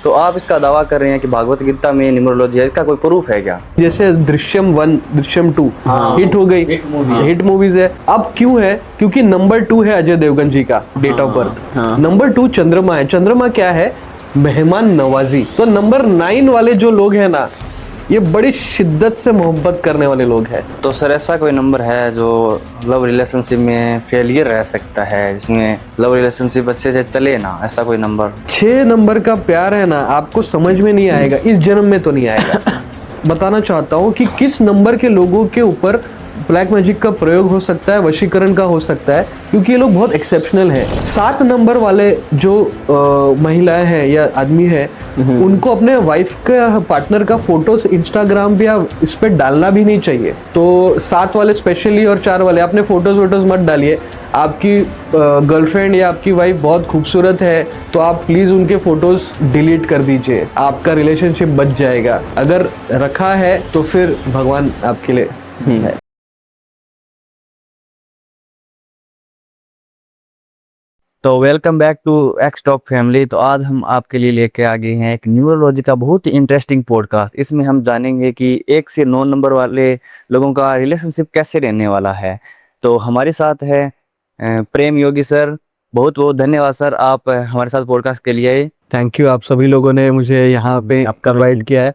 तो आप इसका दावा कर रहे हैं कि भागवत गीता में न्यूमरोलॉजी है, इसका कोई प्रूफ है क्या? जैसे दृश्यम 1, दृश्यम 2 हिट हो गई, हिट मूवीज है। अब क्यों है? क्योंकि नंबर 2 है अजय देवगन जी का डेट ऑफ बर्थ। नंबर 2 चंद्रमा है। चंद्रमा क्या है? मेहमान नवाजी। तो नंबर 9 वाले जो लोग हैं ना, ये बड़ी शिद्दत से मोहब्बत करने वाले लोग हैं। तो सर ऐसा कोई नंबर है जो लव रिलेशनशिप में फेलियर रह सकता है, जिसमें लव रिलेशनशिप अच्छे से चले ना, ऐसा कोई नंबर? 6 नंबर का प्यार है ना, आपको समझ में नहीं आएगा, इस जन्म में तो नहीं आएगा। बताना चाहता हूँ कि किस नंबर के लोगों के ऊपर ब्लैक मैजिक का प्रयोग हो सकता है, वशीकरण का हो सकता है, क्योंकि ये लोग बहुत एक्सेप्शनल हैं। 7 नंबर वाले जो महिलाएं हैं या आदमी है, उनको अपने वाइफ का, पार्टनर का फोटोस इंस्टाग्राम पे या इस पे डालना भी नहीं चाहिए। तो 7 वाले स्पेशली और 4 वाले अपने फोटोज मत डालिए। आपकी गर्लफ्रेंड या आपकी वाइफ बहुत खूबसूरत है तो आप प्लीज उनके फोटोज डिलीट कर दीजिए, आपका रिलेशनशिप बच जाएगा। अगर रखा है तो फिर भगवान आपके लिए है। तो welcome back to X top family. तो आज हम आपके लिए लेके आ गए हैं एक न्यूमरोलॉजी का बहुत ही इंटरेस्टिंग पॉडकास्ट। इसमें हम जानेंगे कि 1 से 9 नंबर वाले लोगों का रिलेशनशिप कैसे रहने वाला है। तो हमारे साथ है प्रेम योगी सर। बहुत बहुत धन्यवाद सर, आप हमारे साथ पॉडकास्ट के लिए आए। थैंक यू, आप सभी लोगों ने मुझे यहाँ पे आपका इनवाइट किया है।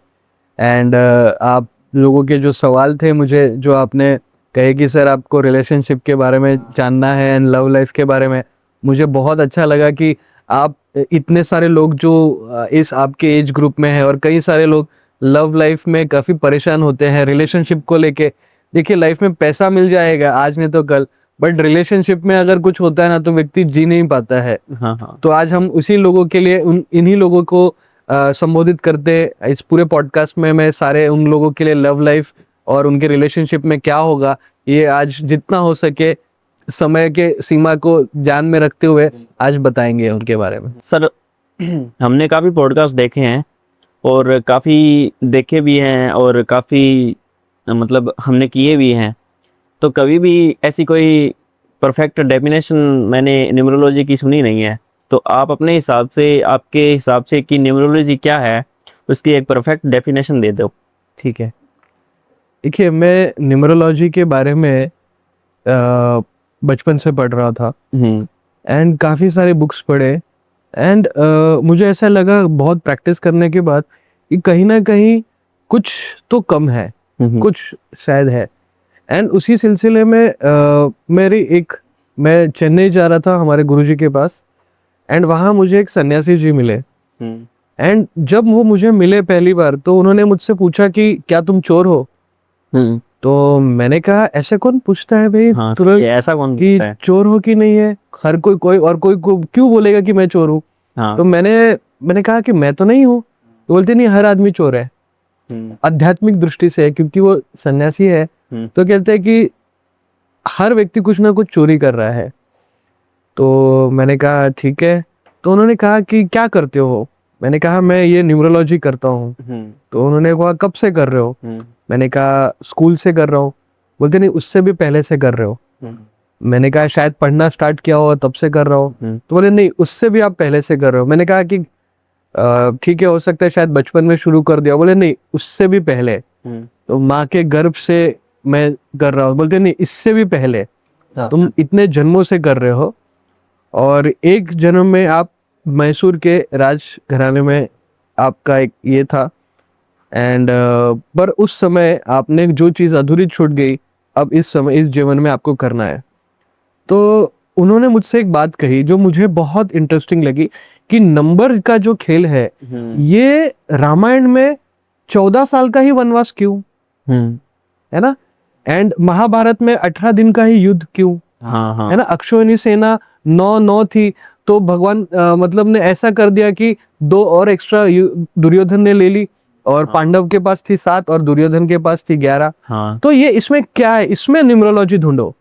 एंड आप लोगों के जो सवाल थे मुझे, जो आपने कहे कि सर आपको रिलेशनशिप के बारे में जानना है एंड लव लाइफ के बारे में, मुझे बहुत अच्छा लगा कि आप इतने सारे लोग जो इस आपके एज ग्रुप में हैं, और कई सारे लोग लव लाइफ में काफ़ी परेशान होते हैं रिलेशनशिप को लेके। देखिए, लाइफ में पैसा मिल जाएगा आज नहीं तो कल, बट रिलेशनशिप में अगर कुछ होता है ना तो व्यक्ति जी नहीं पाता है। तो आज हम उसी लोगों के लिए, इन्हीं लोगों को संबोधित करते इस पूरे पॉडकास्ट में। मैं सारे उन लोगों के लिए लव लाइफ और उनके रिलेशनशिप में क्या होगा, ये आज जितना हो सके समय के सीमा को ध्यान में रखते हुए आज बताएंगे उनके बारे में। सर, हमने काफ़ी पॉडकास्ट देखे हैं और काफ़ी देखे भी हैं और काफ़ी मतलब हमने किए भी हैं। तो कभी भी ऐसी कोई परफेक्ट डेफिनेशन मैंने न्यूमरोलॉजी की सुनी नहीं है। तो आप अपने हिसाब से, आपके हिसाब से कि न्यूमरोलॉजी क्या है, उसकी एक परफेक्ट डेफिनेशन दे दो। ठीक है, देखिए, मैं न्यूमरोलॉजी के बारे में बचपन से पढ़ रहा था एंड काफ़ी सारे बुक्स पढ़े। एंड मुझे ऐसा लगा बहुत प्रैक्टिस करने के बाद कि कहीं ना कहीं कुछ तो कम है, कुछ शायद है। एंड उसी सिलसिले में मैं चेन्नई जा रहा था हमारे गुरुजी के पास, एंड वहाँ मुझे एक सन्यासी जी मिले। एंड जब वो मुझे मिले पहली बार तो उन्होंने मुझसे पूछा कि क्या तुम चोर हो? तो मैंने कहा ऐसे कौन पूछता है भाई, तुरंत ऐसा कौन कि चोर हो कि नहीं है? हर कोई क्यों बोलेगा कि मैं चोर हूँ? तो मैंने कहा कि मैं तो नहीं हूँ। तो बोलते नहीं, हर आदमी चोर है आध्यात्मिक दृष्टि से, क्योंकि वो सन्यासी है। तो कहते हैं कि हर व्यक्ति कुछ ना कुछ चोरी कर रहा है। तो मैंने कहा ठीक है। तो उन्होंने कहा कि क्या करते हो? मैंने कहा मैं ये न्यूमरोलॉजी करता हूँ। तो उन्होंने कहा कब से कर रहे हो? मैंने कहा स्कूल से कर रहा हूँ। बोलते नहीं, उससे भी पहले से कर रहे हो। मैंने कहा शायद पढ़ना स्टार्ट किया हो तब से कर रहा हो। तो बोले नहीं, उससे भी आप पहले से कर रहे हो। मैंने कहा कि ठीक है, हो सकता है शायद बचपन में शुरू कर दिया। बोले नहीं, उससे भी पहले, तो माँ के गर्भ से मैं कर रहा हूँ। बोलते नहीं, इससे भी पहले, तुम इतने जन्मों से कर रहे हो। और एक जन्म में आप मैसूर के राज घराने में आपका एक ये था। एंड पर उस समय आपने जो चीज़ अधूरी छूट गई, अब इस समय इस जीवन में आपको करना है। तो उन्होंने मुझसे एक बात कही जो मुझे बहुत इंटरेस्टिंग लगी कि नंबर का जो खेल है, ये रामायण में 14 साल का ही वनवास क्यों है ना? एंड महाभारत में 18 दिन का ही युद्ध क्यों है ना? अक्षौहिणी सेना 9 थी, तो भगवान मतलब ने ऐसा कर दिया कि 2 और एक्स्ट्रा दुर्योधन ने ले ली, और पांडव के पास थी 7 और दुर्योधन के पास थी 11। तो ये इसमें क्या है? इसमें न्यूमरोलॉजी ढूंढो।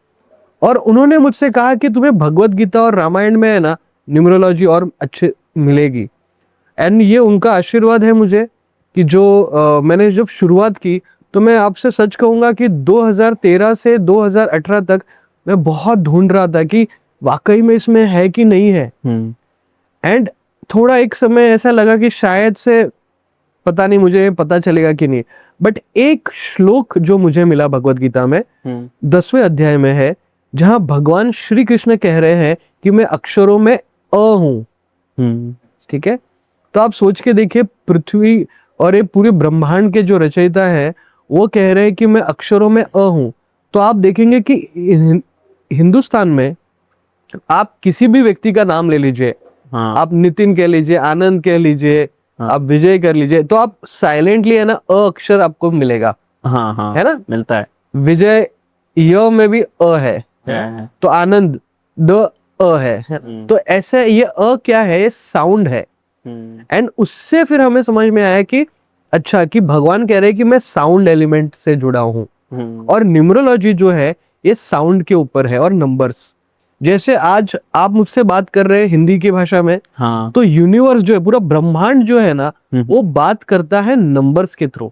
और उन्होंने मुझसे कहा कि तुम्हें भगवत गीता और रामायण में है ना न्यूमरोलॉजी और अच्छे मिलेगी। एंड ये उनका आशीर्वाद है मुझे कि जो मैंने जब शुरुआत की, तो मैं आपसे सच कहूँगा कि 2013 से 2018 तक मैं बहुत ढूंढ रहा था कि वाकई में इसमें है कि नहीं है। एंड थोड़ा एक समय ऐसा लगा कि शायद से पता नहीं मुझे पता चलेगा कि नहीं, बट एक श्लोक जो मुझे मिला भगवत गीता में 10वें अध्याय में है, जहां भगवान श्री कृष्ण कह रहे हैं कि मैं अक्षरों में अ हूं। ठीक है, तो आप सोच के देखिए, पृथ्वी और ये पूरे ब्रह्मांड के जो रचयिता है वो कह रहे हैं कि मैं अक्षरों में अ हूं। तो आप देखेंगे कि हिंदुस्तान में आप किसी भी व्यक्ति का नाम ले लीजिए, आप नितिन कह लीजिए, आनंद कह लीजिए, आप विजय कर लीजिए, तो आप साइलेंटली है ना अ अक्षर आपको मिलेगा। है ना, मिलता है। विजय य में भी अ है, तो आनंद द अ है। तो ऐसे ये अ क्या है, ये साउंड है। एंड उससे फिर हमें समझ में आया कि अच्छा, कि भगवान कह रहे हैं कि मैं साउंड एलिमेंट से जुड़ा हूं। और न्यूमरोलॉजी जो है ये साउंड के ऊपर है और नंबर्स। जैसे आज आप मुझसे बात कर रहे हैं हिंदी की भाषा में, तो यूनिवर्स जो है, पूरा ब्रह्मांड जो है ना, वो बात करता है नंबर्स के थ्रू।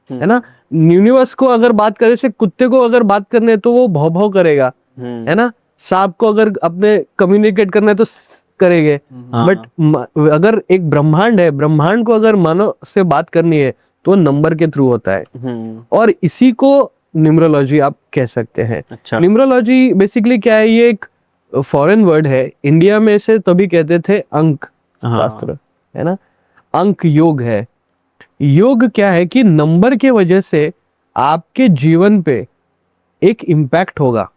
है ना, यूनिवर्स को अगर बात करे, से कुत्ते को अगर बात करने है तो वो भौ भौ करेगा। है ना, सांप को अगर अपने कम्युनिकेट करना है तो करेंगे। बट अगर एक ब्रह्मांड है, ब्रह्मांड को अगर मानव से बात करनी है तो नंबर के थ्रू होता है। और इसी को न्यूमरोलॉजी आप कह सकते हैं। अच्छा। न्यूमरोलॉजी बेसिकली क्या है, ये एक फॉरेन वर्ड है। इंडिया में से तभी कहते थे अंक शास्त्र, है ना, अंक योग है। योग क्या है कि नंबर के वजह से आपके जीवन पे एक इम्पैक्ट होगा,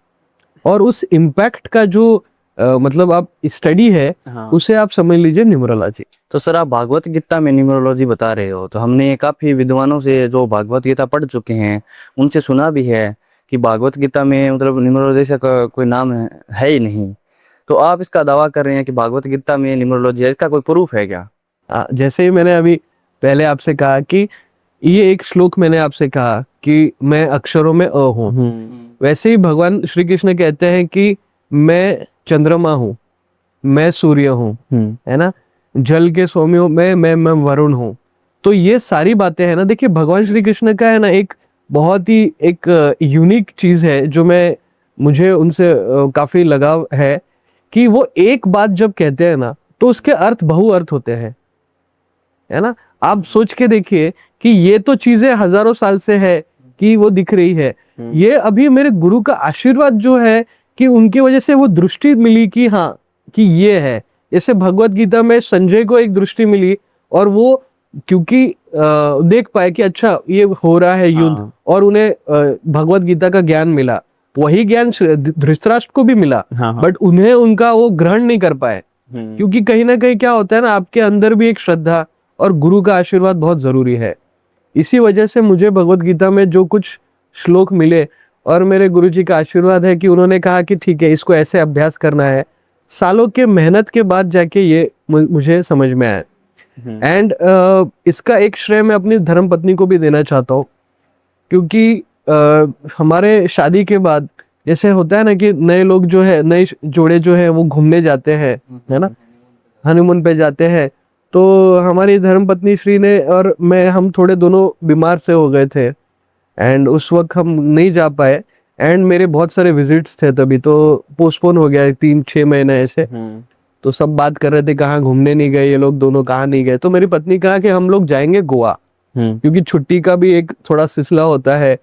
और उस इम्पैक्ट का जो मतलब आप स्टडी है, उसे आप समझ लीजिए न्यूमरोलॉजी। तो सर, आप भागवत गीता में न्यूमरोलॉजी बता रहे हो, तो हमने काफी विद्वानों से जो भागवत गीता पढ़ चुके हैं उनसे सुना भी है कि भागवत गीता में मतलब न्यूमरोलॉजी का कोई नाम है ही नहीं। तो आप इसका दावा कर रहे हैं कि भागवत गीता में न्यूमरोलॉजी है, इसका कोई प्रूफ है क्या? जैसे ही मैंने अभी पहले आपसे कहा कि ये एक श्लोक मैंने आपसे कहा कि मैं अक्षरों में अ हूं, वैसे ही भगवान श्री कृष्ण कहते हैं कि मैं चंद्रमा हूं, मैं सूर्य हूं, है ना, जल के स्वामी हूं, मैं वरुण हूं। तो ये सारी बातें है ना, देखिए भगवान श्री कृष्ण का है ना एक बहुत ही एक यूनिक चीज है जो मुझे उनसे काफी लगाव है, कि वो एक बात जब कहते हैं ना तो उसके अर्थ बहुअर्थ होते हैं। है ना, आप सोच के देखिए कि ये तो चीजें हजारों साल से है कि वो दिख रही है, ये अभी मेरे गुरु का आशीर्वाद जो है कि उनकी वजह से वो दृष्टि मिली कि हाँ, कि ये है। जैसे भगवत गीता में संजय को एक दृष्टि मिली, और वो क्योंकि देख पाए कि अच्छा ये हो रहा है युद्ध, और उन्हें भगवत गीता का ज्ञान मिला। वही ज्ञान धृतराष्ट्र को भी मिला, बट उन्हें उनका वो ग्रहण नहीं कर पाए, क्योंकि कहीं ना कहीं क्या होता है ना, आपके अंदर भी एक श्रद्धा और गुरु का आशीर्वाद बहुत जरूरी है। इसी वजह से मुझे भगवत गीता में जो कुछ श्लोक मिले, और मेरे गुरुजी का आशीर्वाद है कि उन्होंने कहा कि ठीक है, इसको ऐसे अभ्यास करना है, सालों के मेहनत के बाद जाके ये मुझे समझ में आया। एंड इसका एक श्रेय मैं अपनी धर्मपत्नी को भी देना चाहता हूँ, क्योंकि हमारे शादी के बाद जैसे होता है ना कि नए लोग जो है, नए जोड़े जो है वो घूमने जाते हैं, है ना, हनीमून पे जाते हैं। तो हमारी धर्मपत्नी श्री ने और मैं, हम थोड़े दोनों बीमार से हो गए थे, एंड उस वक्त हम नहीं जा पाए। एंड मेरे बहुत सारे विजिट्स थे तभी, तो पोस्टपोन हो गया 3-6 महीने ऐसे। तो सब बात कर रहे थे कहाँ घूमने नहीं गए ये लोग दोनों, कहाँ नहीं गए। तो मेरी पत्नी कहा कि हम लोग जाएंगे गोवा, क्योंकि छुट्टी का भी एक थोड़ा सिलसिला होता है।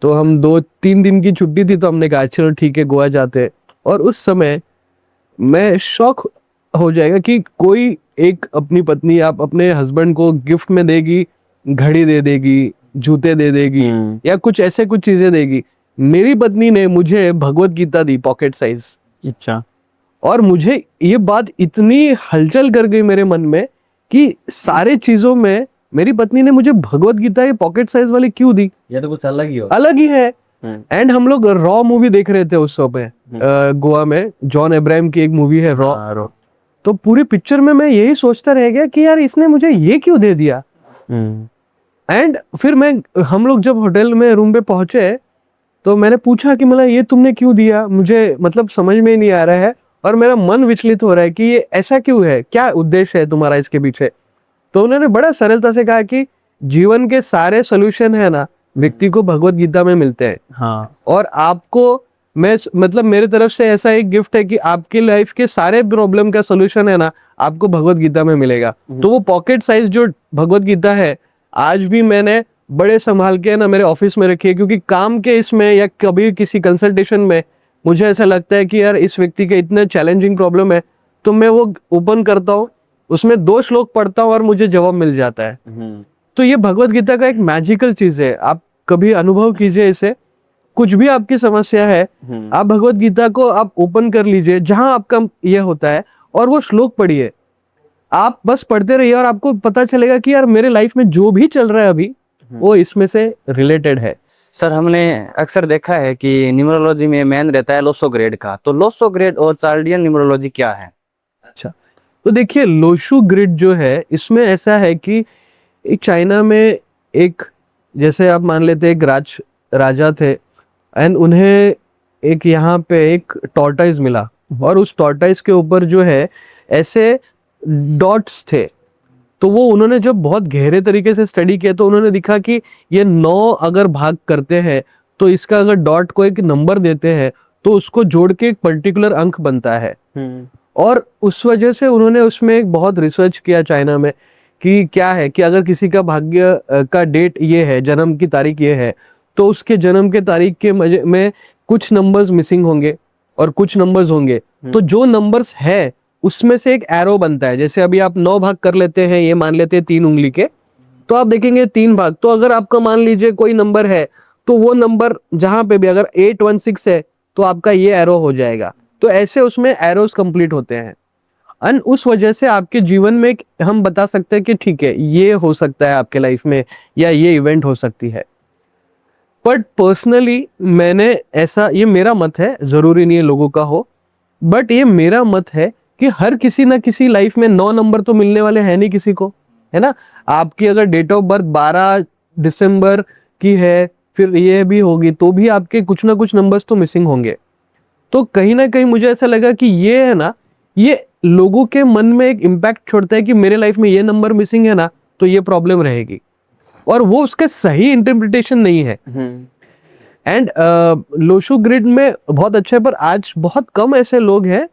तो हम 2-3 दिन की छुट्टी थी, तो हमने कहा चलो ठीक है गोवा जाते। और उस समय मैं शौक हो जाएगा कि कोई एक अपनी पत्नी आप अपने हस्बैंड को गिफ्ट में देगी, घड़ी दे देगी, जूते दे देगी, या कुछ ऐसे कुछ चीजें देगी। मेरी पत्नी ने मुझे भगवत गीता दी पॉकेट साइज। अच्छा। और मुझे ये बात इतनी हलचल कर गई मेरे मन में कि सारे चीजों में मेरी पत्नी ने मुझे भगवत गीता ये पॉकेट साइज वाली क्यों दी, ये तो कुछ अलग ही हो, अलग ही है। एंड हम लोग रॉ मूवी देख रहे थे उस समय गोवा में, जॉन अब्राहम की एक मूवी है रॉ। तो पूरी पिक्चर में मैं यही सोचता रह गया कि यार इसने मुझे ये क्यों दे दिया। एंड फिर हम लोग जब होटल में रूम पे पहुंचे, तो मैंने पूछा कि मतलब ये तुमने क्यों दिया, मुझे मतलब समझ में नहीं आ रहा है, और मेरा मन विचलित हो रहा है कि ये ऐसा क्यों है, क्या उद्देश्य है तुम्हारा इसके पीछे। तो उन्होंने बड़ा सरलता से कहा कि जीवन के सारे सोल्यूशन है ना व्यक्ति को भगवत गीता में मिलते हैं। और आपको मैं मतलब मेरे तरफ से ऐसा एक गिफ्ट है कि आपके लाइफ के सारे प्रॉब्लम का सोल्यूशन है ना आपको भगवत गीता में मिलेगा। तो वो पॉकेट साइज जो भगवत गीता है आज भी मैंने बड़े संभाल के ना मेरे ऑफिस में रखी है, क्योंकि काम के इसमें या कभी किसी कंसल्टेशन में मुझे ऐसा लगता है कि यार इस व्यक्ति के इतने चैलेंजिंग प्रॉब्लम है, तो मैं वो ओपन करता हूँ, उसमें 2 श्लोक पढ़ता हूँ और मुझे जवाब मिल जाता है। तो ये भगवत गीता का एक मैजिकल चीज है, आप कभी अनुभव कीजिए इसे। कुछ भी आपकी समस्या है, आप भगवत गीता को आप ओपन कर लीजिए जहां आपका ये होता है और वो श्लोक पढ़िए। आप बस पढ़ते रहिए और आपको पता चलेगा कि यार मेरे लाइफ में जो भी चल रहा है अभी वो इसमें से रिलेटेड है। सर हमने अक्सर देखा है कि न्यूमरोलॉजी में मेन रहता है लोसो ग्रेड का, तो लोसो ग्रेड और चार्डियन न्यूमरोलॉजी क्या है? अच्छा, तो देखिए लोशु ग्रिड जो है इसमें ऐसा है कि एक चाइना में एक, जैसे आप मान लेते एक राजा थे एंड उन्हें एक यहाँ पे एक टॉर्टाइज मिला और उस टॉर्टाइज के ऊपर जो है ऐसे डॉट्स थे। तो वो उन्होंने जब बहुत गहरे तरीके से स्टडी किया तो उन्होंने दिखा कि ये 9 अगर भाग करते हैं तो इसका अगर डॉट को एक नंबर देते हैं तो उसको जोड़ के एक पर्टिकुलर अंक बनता है। और उस वजह से उन्होंने उसमें एक बहुत रिसर्च किया चाइना में कि क्या है कि अगर किसी का भाग्य का डेट ये है, जन्म की तारीख ये है, तो उसके जन्म के तारीख के में कुछ नंबर्स मिसिंग होंगे और कुछ नंबर्स होंगे। तो जो नंबर्स है उसमें से एक एरो बनता है। जैसे अभी आप 9 भाग कर लेते हैं, ये मान लेते हैं 3 उंगली के, तो आप देखेंगे 3 भाग। तो अगर आपका मान लीजिए कोई नंबर है तो वो नंबर जहां पे भी अगर 816 है तो आपका ये एरो हो जाएगा। तो ऐसे उसमें एरोस कंप्लीट होते हैं एंड उस वजह से आपके जीवन में हम बता सकते हैं कि ठीक है ये हो सकता है आपके लाइफ में या ये इवेंट हो सकती है। बट पर्सनली मैंने ऐसा, ये मेरा मत है, जरूरी नहीं है लोगों का हो, बट ये मेरा मत है कि हर किसी ना किसी लाइफ में 9 नंबर तो मिलने वाले हैं नहीं किसी को, है ना। आपकी अगर डेट ऑफ बर्थ 12 दिसंबर की है फिर ये भी होगी तो भी आपके कुछ ना कुछ नंबर्स तो मिसिंग होंगे। तो कहीं ना कहीं मुझे ऐसा लगा कि ये है ना, ये लोगों के मन में एक इम्पैक्ट छोड़ता है कि मेरे लाइफ में ये नंबर मिसिंग है ना तो ये प्रॉब्लम रहेगी, और वो उसके सही इंटरप्रिटेशन नहीं है। एंड लोशो ग्रिड में बहुत अच्छा है, पर आज बहुत कम ऐसे लोग हैं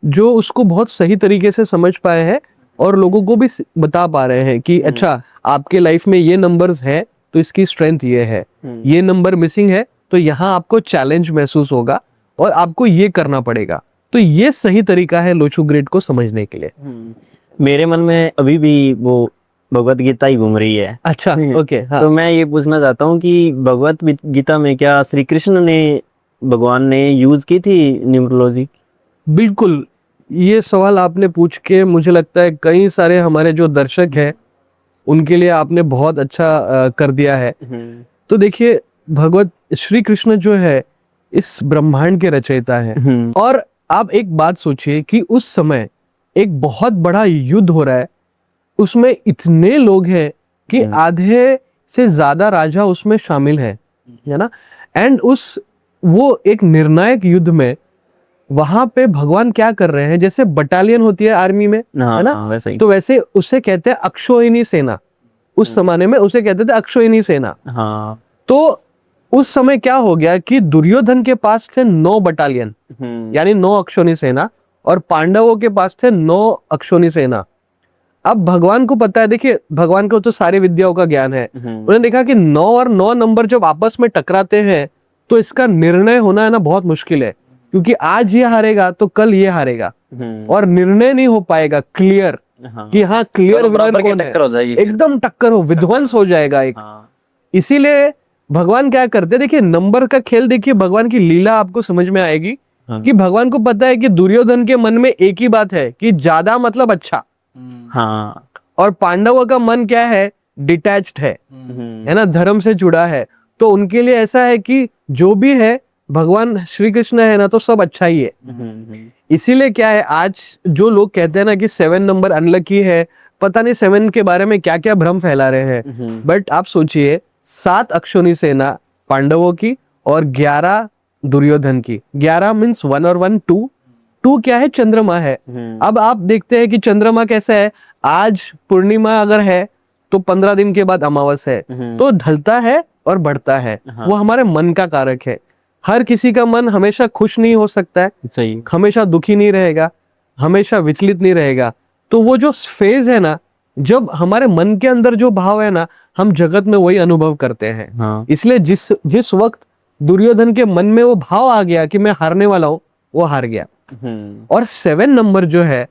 जो उसको बहुत सही तरीके से समझ पाए हैं और लोगों को भी बता पा रहे हैं कि अच्छा आपके लाइफ में ये नंबर्स है तो इसकी स्ट्रेंथ ये है, ये नंबर मिसिंग है तो यहाँ आपको चैलेंज महसूस होगा और आपको ये करना पड़ेगा। तो ये सही तरीका है लोशो ग्रिड को समझने के लिए। मेरे मन में अभी भी वो भगवत गीता ही घूम रही है। अच्छा, ओके, हाँ। तो मैं ये पूछना चाहता हूँ कि भगवत गीता में क्या श्री कृष्ण ने, भगवान ने यूज की थी न्यूमरोलॉजी? बिल्कुल, ये सवाल आपने पूछ के मुझे लगता है कई सारे हमारे जो दर्शक हैं उनके लिए आपने बहुत अच्छा कर दिया है। तो देखिए भगवत श्री कृष्ण जो है इस ब्रह्मांड के रचयिता है, और आप एक बात सोचिए कि उस समय एक बहुत बड़ा युद्ध हो रहा है, उसमें इतने लोग हैं कि आधे से ज्यादा राजा उसमें शामिल है ना। एंड वो एक निर्णायक युद्ध में वहां पे भगवान क्या कर रहे हैं, जैसे बटालियन होती है आर्मी में, है ना, वैसे ही। तो वैसे उसे कहते हैं अक्षोहिणी सेना। उस जमाने में उसे कहते थे अक्षोहिणी सेना। हाँ। तो उस समय क्या हो गया कि दुर्योधन के पास थे 9 बटालियन, यानी 9 अक्षोहिणी सेना, और पांडवों के पास थे 9 अक्षोहिणी सेना। अब भगवान को पता है, देखिए भगवान को तो सारी विद्याओं का ज्ञान है। उन्होंने देखा कि 9 और 9 नंबर जब आपस में टकराते हैं तो इसका निर्णय होना है ना बहुत मुश्किल है, क्योंकि आज ये हारेगा तो कल ये हारेगा और निर्णय नहीं हो पाएगा क्लियर कि हाँ क्लियर विनर कौन है, हो जाएगी, एकदम टक्कर हो, विध्वंस हो जाएगा एक। इसीलिए भगवान क्या करते, देखिए नंबर का खेल देखिए, भगवान की लीला आपको समझ में आएगी कि भगवान को पता है कि दुर्योधन के मन में एक ही बात है कि ज्यादा मतलब अच्छा, हाँ, और पांडवों का मन क्या है, डिटैच्ड है ना, धर्म से जुड़ा है। तो उनके लिए ऐसा है कि जो भी है भगवान श्री कृष्ण है ना तो सब अच्छा ही है। इसीलिए क्या है, आज जो लोग कहते हैं ना कि 7 नंबर अनलकी है, पता नहीं 7 के बारे में क्या क्या भ्रम फैला रहे हैं। बट आप सोचिए 7 अक्षोहिणी सेना पांडवों की और 11 दुर्योधन की। 11 मीन्स 1 और 1 2 क्या है, चंद्रमा है। अब आप देखते हैं कि चंद्रमा कैसा है, आज पूर्णिमा अगर है तो 15 दिन के बाद अमावस है, तो ढलता है और बढ़ता है। वो हमारे मन का कारक है। हर किसी का मन हमेशा खुश नहीं हो सकता है, सही। हमेशा दुखी नहीं रहेगा, हमेशा विचलित नहीं रहेगा। तो वो जो फेज है ना, जब हमारे मन के अंदर जो भाव है ना, हम जगत में वही अनुभव करते हैं। हाँ। इसलिए जिस वक्त दुर्योधन के मन में वो भाव आ गया कि मैं हारने वाला हूं, वो हार गया। और 7 नंबर जो है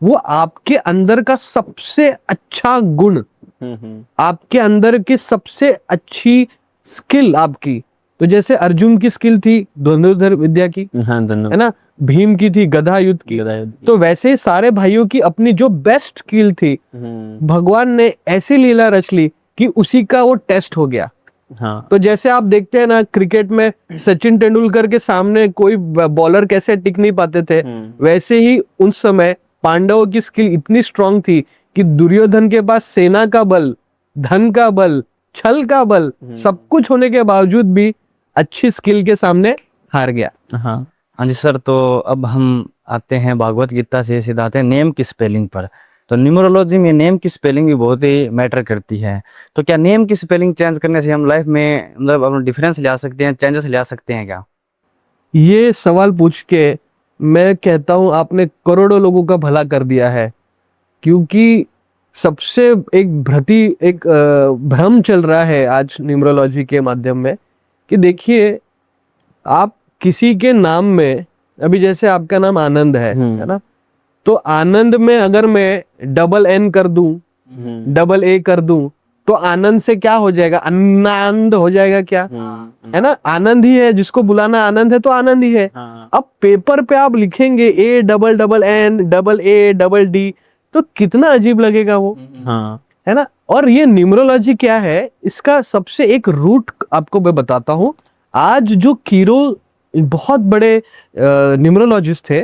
वो आपके अंदर का सबसे अच्छा गुण, आपके अंदर की सबसे अच्छी स्किल आपकी। तो जैसे अर्जुन की स्किल थी धनुर्धर विद्या की, हाँ, है ना, भीम की थी गदा युद्ध की, तो वैसे ही सारे भाइयों की अपनी जो बेस्ट स्किल थी, भगवान ने ऐसी लीला रच ली कि उसी का वो टेस्ट हो गया। हाँ। तो जैसे आप देखते हैं ना क्रिकेट में सचिन तेंदुलकर के सामने कोई बॉलर कैसे टिक नहीं पाते थे, वैसे ही उस समय पांडवों की स्किल इतनी स्ट्रांग थी कि दुर्योधन के पास सेना का बल, धन का बल, छल का बल, सब कुछ होने के बावजूद भी अच्छी स्किल के सामने हार गया। हाँ। हाँ जी सर, तो अब हम आते हैं भागवत गीता से सीधा आते हैं नेम की स्पेलिंग पर। तो न्यूमरोलॉजी में नेम की स्पेलिंग भी बहुत ही मैटर करती है। तो क्या नेम की स्पेलिंग चेंज करने से हम लाइफ में मतलब अपना डिफरेंस ला सकते हैं, चेंजेस ला सकते हैं क्या? ये सवाल पूछ के मैं कहता हूं आपने करोड़ों लोगों का भला कर दिया है, क्योंकि सबसे एक भ्रम चल रहा है आज न्यूमरोलॉजी के माध्यम में कि देखिए, आप किसी के नाम में, अभी जैसे आपका नाम आनंद है ना, तो आनंद में अगर मैं डबल एन कर दूं, डबल ए कर दूं, तो आनंद से क्या हो जाएगा? आनंद हो जाएगा क्या? है ना, आनंद ही है, जिसको बुलाना आनंद है तो आनंद ही है। अब पेपर पे आप लिखेंगे A double double N double A double D, तो कितना अजीब लगेगा वो, है ना। और ये न्यूमरोलॉजी क्या है, इसका सबसे एक रूट आपको मैं बताता हूं। आज जो कीरो बहुत बड़े न्यूमरोलॉजिस्ट थे,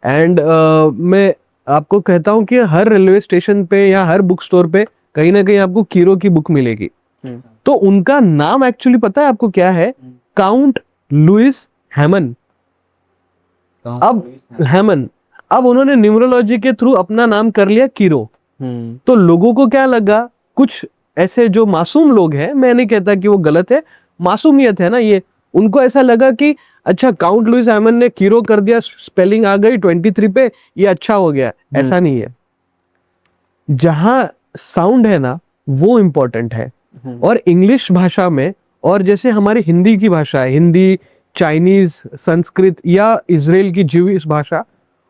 एंड मैं आपको कहता हूं कि हर रेलवे स्टेशन पे या हर बुक स्टोर पे कहीं ना कहीं आपको कीरो की बुक मिलेगी। तो उनका नाम एक्चुअली पता है आपको क्या है? Count Louis Hamon. अब उन्होंने न्यूमरोलॉजी के थ्रू अपना नाम कर लिया कीरो। तो लोगों को क्या लगा, कुछ ऐसे जो मासूम लोग हैं, मैं नहीं कहता कि वो गलत है, मासूमियत है ना ये, उनको ऐसा लगा कि अच्छा काउंट लुइस हैमन ने कीरो कर दिया, स्पेलिंग आ गई 23 पे, ये अच्छा हो गया। ऐसा नहीं है, जहां साउंड है ना वो इंपॉर्टेंट है। और इंग्लिश भाषा में, और जैसे हमारी हिंदी की भाषा है, हिंदी, चाइनीज, संस्कृत या इजराइल की ज्यूइश भाषा,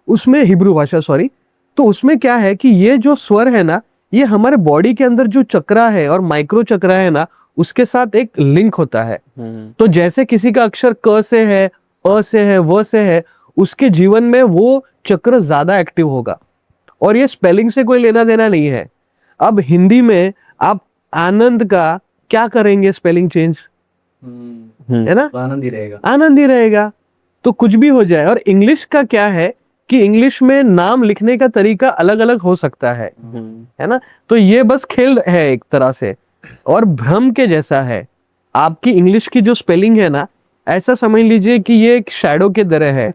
उसमें हिब्रू भाषा सॉरी, तो उसमें क्या है कि ये जो स्वर है ना, ये हमारे बॉडी के अंदर जो चक्रा है और माइक्रो चक्रा है ना, उसके साथ एक लिंक होता है। तो जैसे किसी का अक्षर क से है, अ से है, व से है, उसके जीवन में वो चक्र ज्यादा एक्टिव होगा। और ये स्पेलिंग से कोई लेना देना नहीं है। अब हिंदी में आप आनंद का क्या करेंगे? स्पेलिंग चेंज, है ना, आनंद ही रहेगा, आनंद ही रहेगा। तो कुछ भी हो जाए। और इंग्लिश का क्या है कि इंग्लिश में नाम लिखने का तरीका अलग अलग हो सकता है ना। तो ये बस खेल है एक तरह से, और भ्रम के जैसा है। आपकी इंग्लिश की जो स्पेलिंग है ना, ऐसा समझ लीजिए कि ये एक शैडो के तरह है।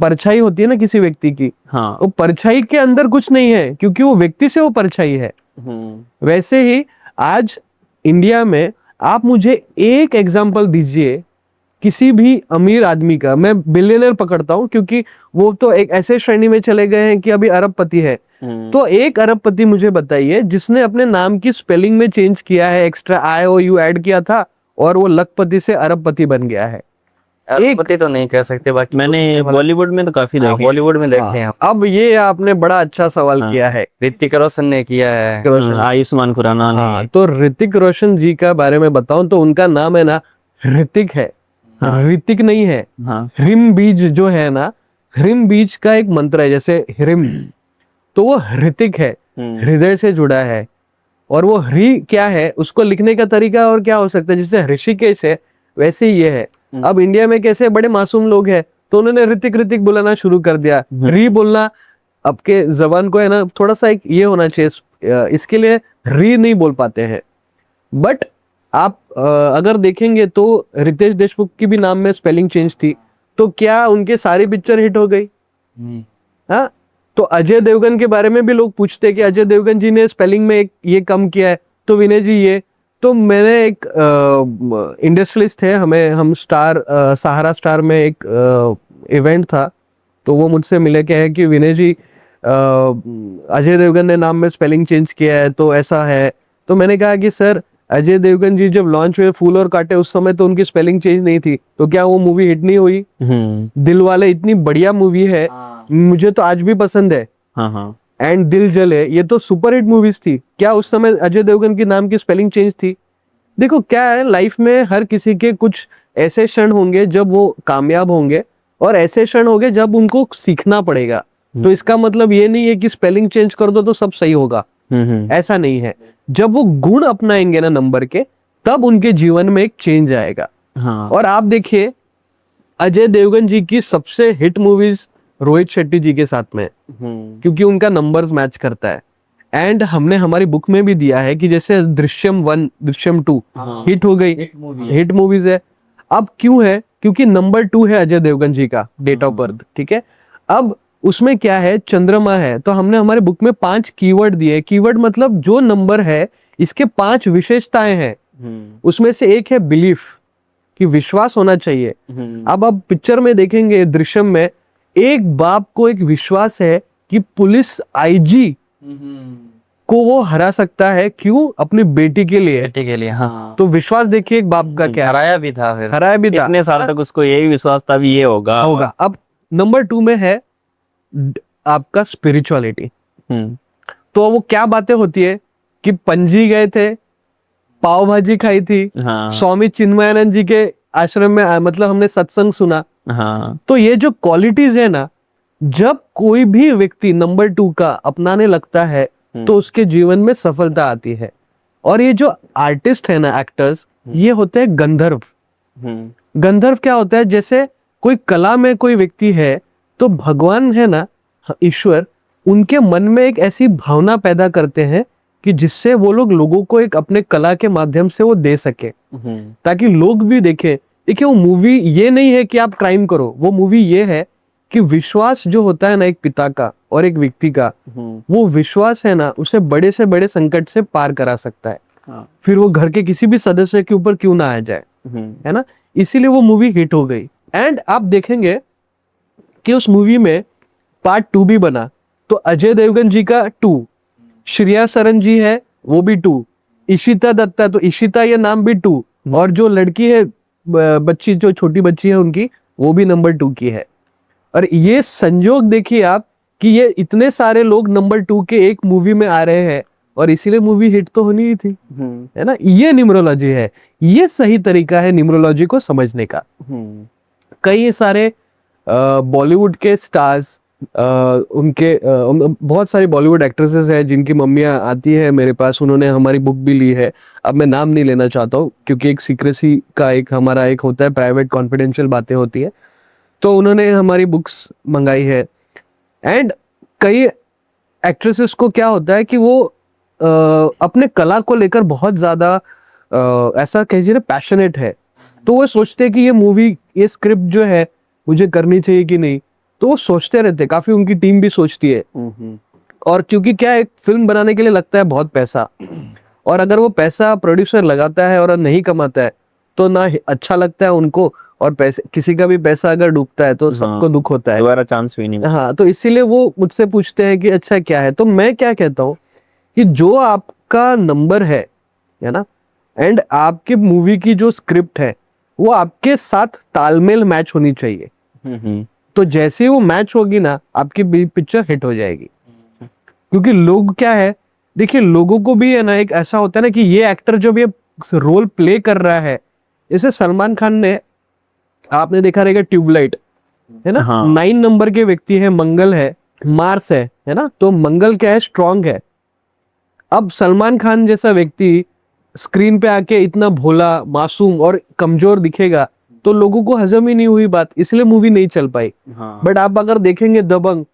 परछाई होती है ना किसी व्यक्ति की, हाँ। वो परछाई के अंदर कुछ नहीं है, क्योंकि वो व्यक्ति से वो परछाई है। वैसे ही आज इंडिया में आप मुझे एक एग्जांपल दीजिए किसी भी अमीर आदमी का, मैं बिलियनर पकड़ता हूं क्योंकि वो तो एक ऐसे श्रेणी में चले गए हैं कि अभी अरबपति है। तो एक अरबपति मुझे बताइए जिसने अपने नाम की स्पेलिंग में चेंज किया है, extra I O U add किया था, और वो लखपति से अरबपति बन गया है। अरबपति तो नहीं कह सकते, बाकी मैंने बॉलीवुड में तो काफी देखे, बॉलीवुड में देखते हैं। अब ये आपने बड़ा अच्छा सवाल किया है। ऋतिक रोशन ने किया है, आयुष्मान खुराना ने। हाँ, तो ऋतिक रोशन जी का बारे में बताऊं तो उनका नाम है ना ऋतिक है, ऋतिक नहीं है। ह्रीम बीज जो है ना, ह्रीम बीज का एक मंत्र है, जैसे ह्रीम, तो वो ऋतिक है, हृदय से जुड़ा है। और वो हृ क्या है, उसको लिखने का तरीका और क्या हो सकता है, जैसे ऋषिकेश है वैसे ही ये है। अब इंडिया में कैसे बड़े मासूम लोग हैं, तो उन्होंने ऋतिक ऋतिक बुलाना शुरू कर दिया। री बोलना आपके जबान को है ना, थोड़ा सा एक ये होना चाहिए, इसके लिए री नहीं बोल पाते हैं। बट आप अगर देखेंगे तो रितेश देशमुख की भी नाम में स्पेलिंग चेंज थी, तो क्या उनके सारी पिक्चर हिट हो गई? हाँ, तो अजय देवगन के बारे में भी लोग पूछते हैं कि अजय देवगन जी ने स्पेलिंग में ये कम किया है, तो विनय जी ये, तो मैंने एक इंडस्ट्रियलिस्ट थे, हम सहारा स्टार में एक इवेंट था, तो वो मुझसे मिले, कहे कि विनय जी अजय देवगन ने नाम में स्पेलिंग चेंज किया है तो ऐसा है। तो मैंने कहा कि सर अजय देवगन जी जब लॉन्च हुए फूल और कांटे उस समय तो उनकी स्पेलिंग चेंज नहीं थी, तो क्या वो मूवी हिट नहीं हुई? दिल वाले इतनी बढ़िया मूवी है, मुझे तो आज भी पसंद है। एंड दिल जले ये तो सुपर हिट मूवीज थी, क्या उस समय अजय देवगन के नाम की स्पेलिंग चेंज थी? देखो क्या है, लाइफ में हर किसी के कुछ ऐसे क्षण होंगे जब वो कामयाब होंगे और ऐसे क्षण होंगे जब उनको सीखना पड़ेगा। तो इसका मतलब ये नहीं है कि स्पेलिंग चेंज कर दो तो सब सही होगा, ऐसा नहीं है। जब वो गुण अपनाएंगे ना नंबर के, तब उनके जीवन में एक चेंज आएगा। और आप देखिए अजय देवगन जी की सबसे हिट मूवीज रोहित शेट्टी जी के साथ में, क्योंकि उनका नंबर्स मैच करता है। एंड हमने हमारी बुक में भी दिया है कि जैसे दृश्यम 1, दृश्यम 2 हिट हो गई, हिट मूवीज है। अब क्यों है? क्योंकि नंबर 2 है अजय देवगन जी का डेट ऑफ बर्थ, ठीक है। अब उसमें क्या है, चंद्रमा है, तो हमने हमारे बुक में 5 कीवर्ड दिए। कीवर्ड मतलब जो नंबर है इसके 5 विशेषताएं हैं, उसमें से एक है बिलीफ, कि विश्वास होना चाहिए। अब पिक्चर में देखेंगे दृश्यम में, एक बाप को एक विश्वास है कि पुलिस आईजी को वो हरा सकता है, क्यों? अपनी बेटी के लिए, हाँ। तो विश्वास देखिए एक बाप का क्या, हराया भी था, फिर हराया भी था, इतने साल तक उसको यही विश्वास था भी ये होगा। अब नंबर 2 में है आपका स्पिरिचुअलिटी। तो वो क्या बातें होती है कि पंजी गए थे, पाव भाजी खाई थी, स्वामी चिन्मयानंद जी के आश्रम में मतलब हमने सत्संग सुना। तो ये जो क्वालिटीज है ना, जब कोई भी व्यक्ति नंबर 2 का अपनाने लगता है तो उसके जीवन में सफलता आती है। और ये जो आर्टिस्ट है ना, एक्टर्स, ये होते हैं गंधर्व। गंधर्व क्या होता है? जैसे कोई कला में कोई व्यक्ति है तो भगवान है ना, ईश्वर, उनके मन में एक ऐसी भावना पैदा करते हैं कि जिससे वो लोगों को एक अपने कला के माध्यम से वो दे सके, ताकि लोग भी देखें। देखिए वो मूवी ये नहीं है कि आप क्राइम करो, वो मूवी ये है कि विश्वास जो होता है ना एक पिता का और एक व्यक्ति का, वो विश्वास है ना, उसे बड़े से बड़े संकट से पार करा सकता है। फिर वो घर के किसी भी सदस्य के ऊपर क्यों ना आ जाए, है ना। इसीलिए वो मूवी हिट हो गई। एंड आप देखेंगे कि उस मूवी में पार्ट 2 भी बना, तो अजय देवगन जी का 2, श्रेया सरन जी है वो भी 2, इशिता दत्ता, तो इशिता ये नाम भी 2, और जो लड़की है बच्ची, जो छोटी बच्ची है उनकी, वो भी नंबर 2 की है। और ये संयोग देखिए आप कि ये इतने सारे लोग नंबर 2 के एक मूवी में आ रहे हैं, और इसीलिए मूवी हिट तो होनी ही थी, है ना। ये न्यूमरोलॉजी है, ये सही तरीका है न्यूमरोलॉजी को समझने का। कई सारे बॉलीवुड के स्टार्स, उनके बहुत सारी बॉलीवुड एक्ट्रेसेस हैं जिनकी मम्मियाँ आती है मेरे पास, उन्होंने हमारी बुक भी ली है। अब मैं नाम नहीं लेना चाहता हूँ क्योंकि एक सीक्रेसी का एक हमारा एक होता है, प्राइवेट कॉन्फिडेंशियल बातें होती है, तो उन्होंने हमारी बुक्स मंगाई है। एंड कई एक्ट्रेसेस को क्या होता है कि वो अपने कला को लेकर बहुत ज़्यादा ऐसा कहिए ना पैशनेट है, तो वो सोचते हैं कि ये मूवी, ये स्क्रिप्ट जो है मुझे करनी चाहिए कि नहीं, तो वो सोचते रहते, काफी उनकी टीम भी सोचती है। और क्योंकि क्या, एक फिल्म बनाने के लिए लगता है बहुत पैसा, और अगर वो पैसा प्रोड्यूसर लगाता है और नहीं कमाता है तो ना अच्छा लगता है उनको, और पैसे, किसी का भी पैसा अगर डूबता है तो सबको दुख होता है, दोबारा चांस भी नहीं। हाँ, तो इसीलिए वो मुझसे पूछते हैं कि अच्छा क्या है। तो मैं क्या कहता हूँ कि जो आपका नंबर है ना, एंड आपके मूवी की जो स्क्रिप्ट है वो आपके साथ तालमेल मैच होनी चाहिए। तो जैसे वो मैच होगी ना, आपकी पिक्चर हिट हो जाएगी। क्योंकि लोग क्या है, देखिए लोगों को भी है ना, एक ऐसा होता है ना कि ये एक्टर जब ये रोल प्ले कर रहा है, जैसे सलमान खान ने, आपने देखा रहेगा ट्यूबलाइट, है ना, 9 नंबर के व्यक्ति है, मंगल है, मार्स है ना, तो मंगल क्या है, स्ट्रांग है। अब सलमान खान जैसा व्यक्ति स्क्रीन पे आके इतना भोला, मासूम और कमजोर दिखेगा तो लोगों को हजम ही नहीं हुई बात, इसलिए मूवी नहीं चल पाई। बट आप अगर देखेंगे दबंग,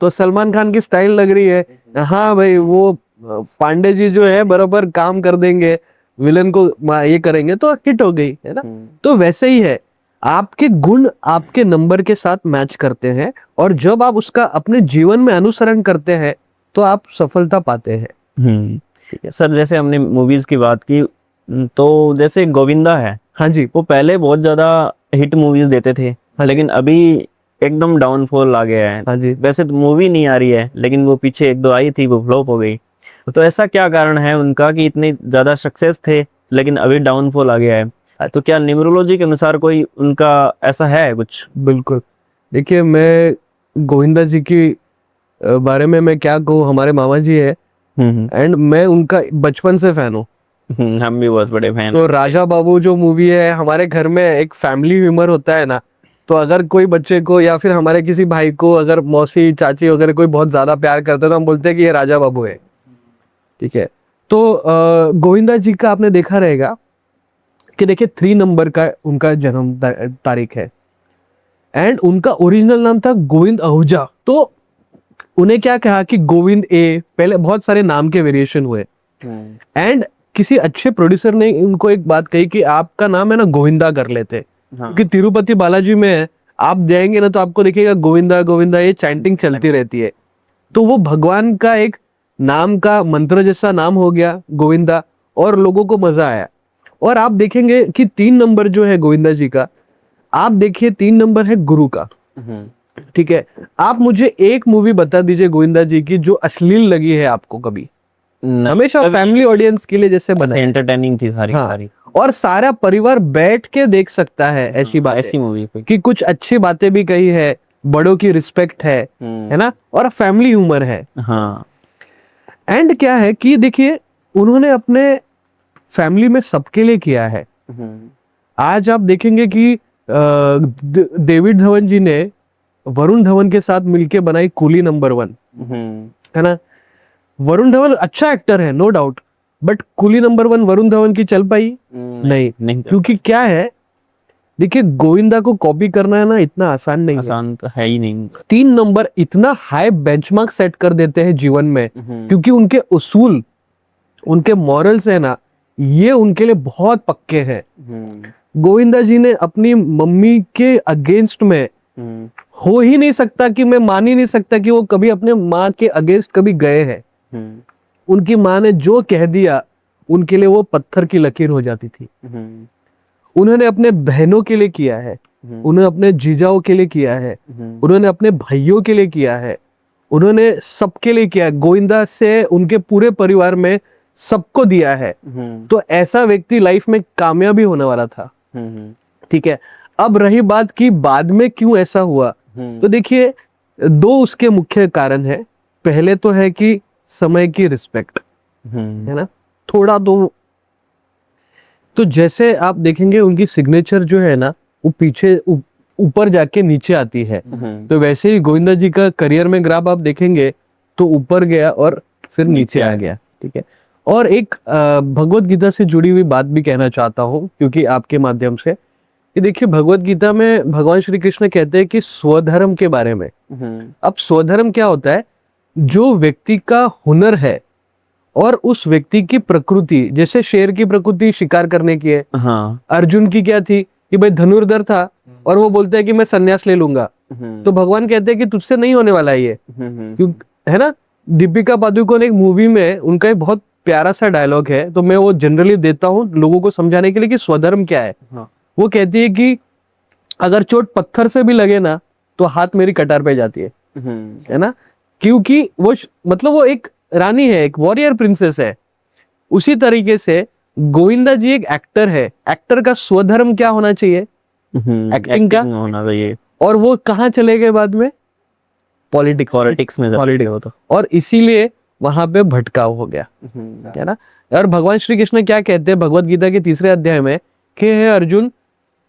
तो सलमान खान की स्टाइल लग रही है, हाँ भाई वो पांडे जी जो है बराबर काम कर देंगे, विलन को ये करेंगे, तो हिट हो गई, है ना। तो वैसे ही है, आपके गुण आपके नंबर के साथ मैच करते हैं, और जब आप उसका अपने जीवन में अनुसरण करते हैं तो आप सफलता पाते हैं। ठीक है सर, जैसे हमने मूवीज की बात की, तो जैसे गोविंदा है, हाँ जी, वो पहले बहुत ज्यादा हिट मूवीज देते थे, हाँ। लेकिन अभी एकदम डाउनफॉल आ गया है। हाँ जी। वैसे तो मूवी नहीं आ रही है, लेकिन वो पीछे एक दो आई थी, वो फ्लॉप हो गई। तो ऐसा क्या कारण है उनका कि इतने ज्यादा सक्सेस थे लेकिन अभी डाउनफॉल आ गया है? तो क्या न्यूमरोलॉजी के अनुसार कोई उनका ऐसा है कुछ? बिल्कुल। देखिए, मैं गोविंदा जी की बारे में मैं क्या कहूँ, हमारे मामा जी है एंड मैं उनका बचपन से फैन हूँ। हम भी बहुत बड़े फैन। तो राजा बाबू जो मूवी है, हमारे घर में एक फैमिली ह्यूमर होता है ना, तो अगर कोई बच्चे को या फिर हमारे किसी भाई को अगर मौसी चाची वगैरह कोई बहुत ज्यादा प्यार करते हैं तो हम बोलते हैं कि ये राजा बाबू है। ठीक है। तो गोविंदा जी का आपने देखा रहेगा कि देखिए 3 नंबर का उनका जन्म तारीख है एंड उनका ओरिजिनल नाम था गोविंद आहूजा। तो उन्हें क्या कहा कि गोविंद ए, पहले बहुत सारे नाम के वेरिएशन हुए एंड किसी अच्छे प्रोड्यूसर ने उनको एक बात कही कि आपका नाम है ना गोविंदा कर लेते, क्योंकि तिरुपति बालाजी में है, आप जाएंगे ना तो आपको देखिएगा गोविंदा गोविंदा ये चैंटिंग चलती रहती है। तो वो भगवान का एक नाम का मंत्र जैसा नाम हो गया गोविंदा, और लोगों को मजा आया। और आप देखेंगे कि 3 नंबर जो है गोविंदा जी का, आप देखिए 3 नंबर है गुरु का। ठीक है। आप मुझे एक मूवी बता दीजिए गोविंदा जी की जो अश्लील लगी है आपको कभी? हमेशा फैमिली ऑडियंस के लिए जैसे बना, एंटरटेनिंग थी सारी हाँ, सारी। और सारा परिवार बैठ के देख सकता है ऐसी बात, ऐसी मूवी पे कि कुछ अच्छी बातें भी कही है, बड़ों की रिस्पेक्ट है ना, और फैमिली ह्यूमर है। हाँ। एंड क्या है कि देखिए उन्होंने अपने फैमिली में सबके लिए किया है। आज आप देखेंगे कि डेविड धवन जी ने वरुण धवन के साथ मिलके बनाई कूली नंबर 1, है ना। वरुण धवन अच्छा एक्टर है, no doubt, but coolie number 1 Varun Dhawan की चल पाई? नहीं। क्योंकि क्या है, देखिए गोविंदा को कॉपी करना है ना इतना आसान नहीं है। आसान तो है ही नहीं। 3 नंबर इतना हाई बेंचमार्क सेट कर देते हैं जीवन में, क्योंकि उनके उसूल, उनके मॉरल्स है ना, ये उनके लिए बहुत पक्के हैं। गोविंदा जी ने अपनी मम्मी के अगेंस्ट में हो ही नहीं सकता, कि मैं मान ही नहीं सकता कि वो कभी अपने माँ के अगेंस्ट कभी गए हैं। उनकी माँ ने जो कह दिया उनके लिए वो पत्थर की लकीर हो जाती थी। उन्होंने अपने बहनों के लिए किया है, उन्होंने अपने जीजाओं के लिए किया है, उन्होंने अपने भाइयों के लिए किया है, उन्होंने सबके लिए किया है। गोविंदा से उनके पूरे परिवार में सबको दिया है। तो ऐसा व्यक्ति लाइफ में कामयाबी होने वाला था। ठीक है। अब रही बात कि बाद में क्यों ऐसा हुआ, तो देखिए 2 उसके मुख्य कारण है। पहले तो है कि समय की रिस्पेक्ट, है ना, थोड़ा तो जैसे आप देखेंगे उनकी सिग्नेचर जो है ना वो पीछे ऊपर जाके नीचे आती है। तो वैसे ही गोविंदा जी का करियर में ग्राफ आप देखेंगे तो ऊपर गया और फिर नीचे आ गया। ठीक है। और एक भगवत गीता से जुड़ी हुई बात भी कहना चाहता हूँ, क्योंकि आपके माध्यम से, कि देखिए भगवत गीता में भगवान श्री कृष्ण कहते हैं कि स्वधर्म के बारे में। अब स्वधर्म क्या होता है? जो व्यक्ति का हुनर है और उस व्यक्ति की प्रकृति, जैसे शेर की प्रकृति शिकार करने की है, अर्जुन की क्या थी कि भाई धनुर्धर था और वो बोलता है कि मैं संन्यास ले लूंगा। तो भगवान कहते हैं कि तुझसे नहीं होने वाला ये, है ना। दीपिका पादुकोण एक मूवी में उनका एक बहुत प्यारा सा डायलॉग है, तो मैं वो जनरली देता हूँ लोगों को समझाने के लिए कि स्वधर्म क्या है। वो कहती है कि अगर चोट पत्थर से भी लगे ना तो हाथ मेरी कटार पे जाती है ना, क्योंकि वो मतलब वो एक रानी है, एक वॉरियर प्रिंसेस है। उसी तरीके से गोविंदा जी एक एक्टर है, एक्टर का स्वधर्म क्या होना चाहिए? एक्टिंग का होना चाहिए। और वो कहाँ चले गए बाद में? पॉलिटिक्स में हो तो, और इसीलिए वहां पे भटकाव हो गया, है ना। और भगवान श्री कृष्ण क्या कहते हैं भगवत गीता के 3रे अध्याय में कि हे अर्जुन,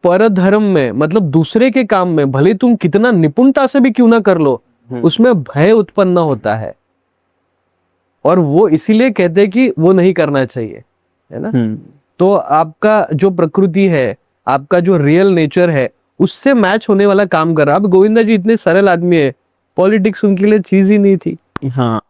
परधर्म में मतलब दूसरे के काम में भले तुम कितना निपुणता से भी क्यों ना कर लो, उसमें भय उत्पन्न होता है, और वो इसीलिए कहते हैं कि वो नहीं करना चाहिए, है ना। तो आपका जो प्रकृति है, आपका जो रियल नेचर है, उससे मैच होने वाला काम कर रहा। अब गोविंदा जी इतने सरल आदमी है, पॉलिटिक्स उनके लिए चीज ही नहीं थी। हाँ,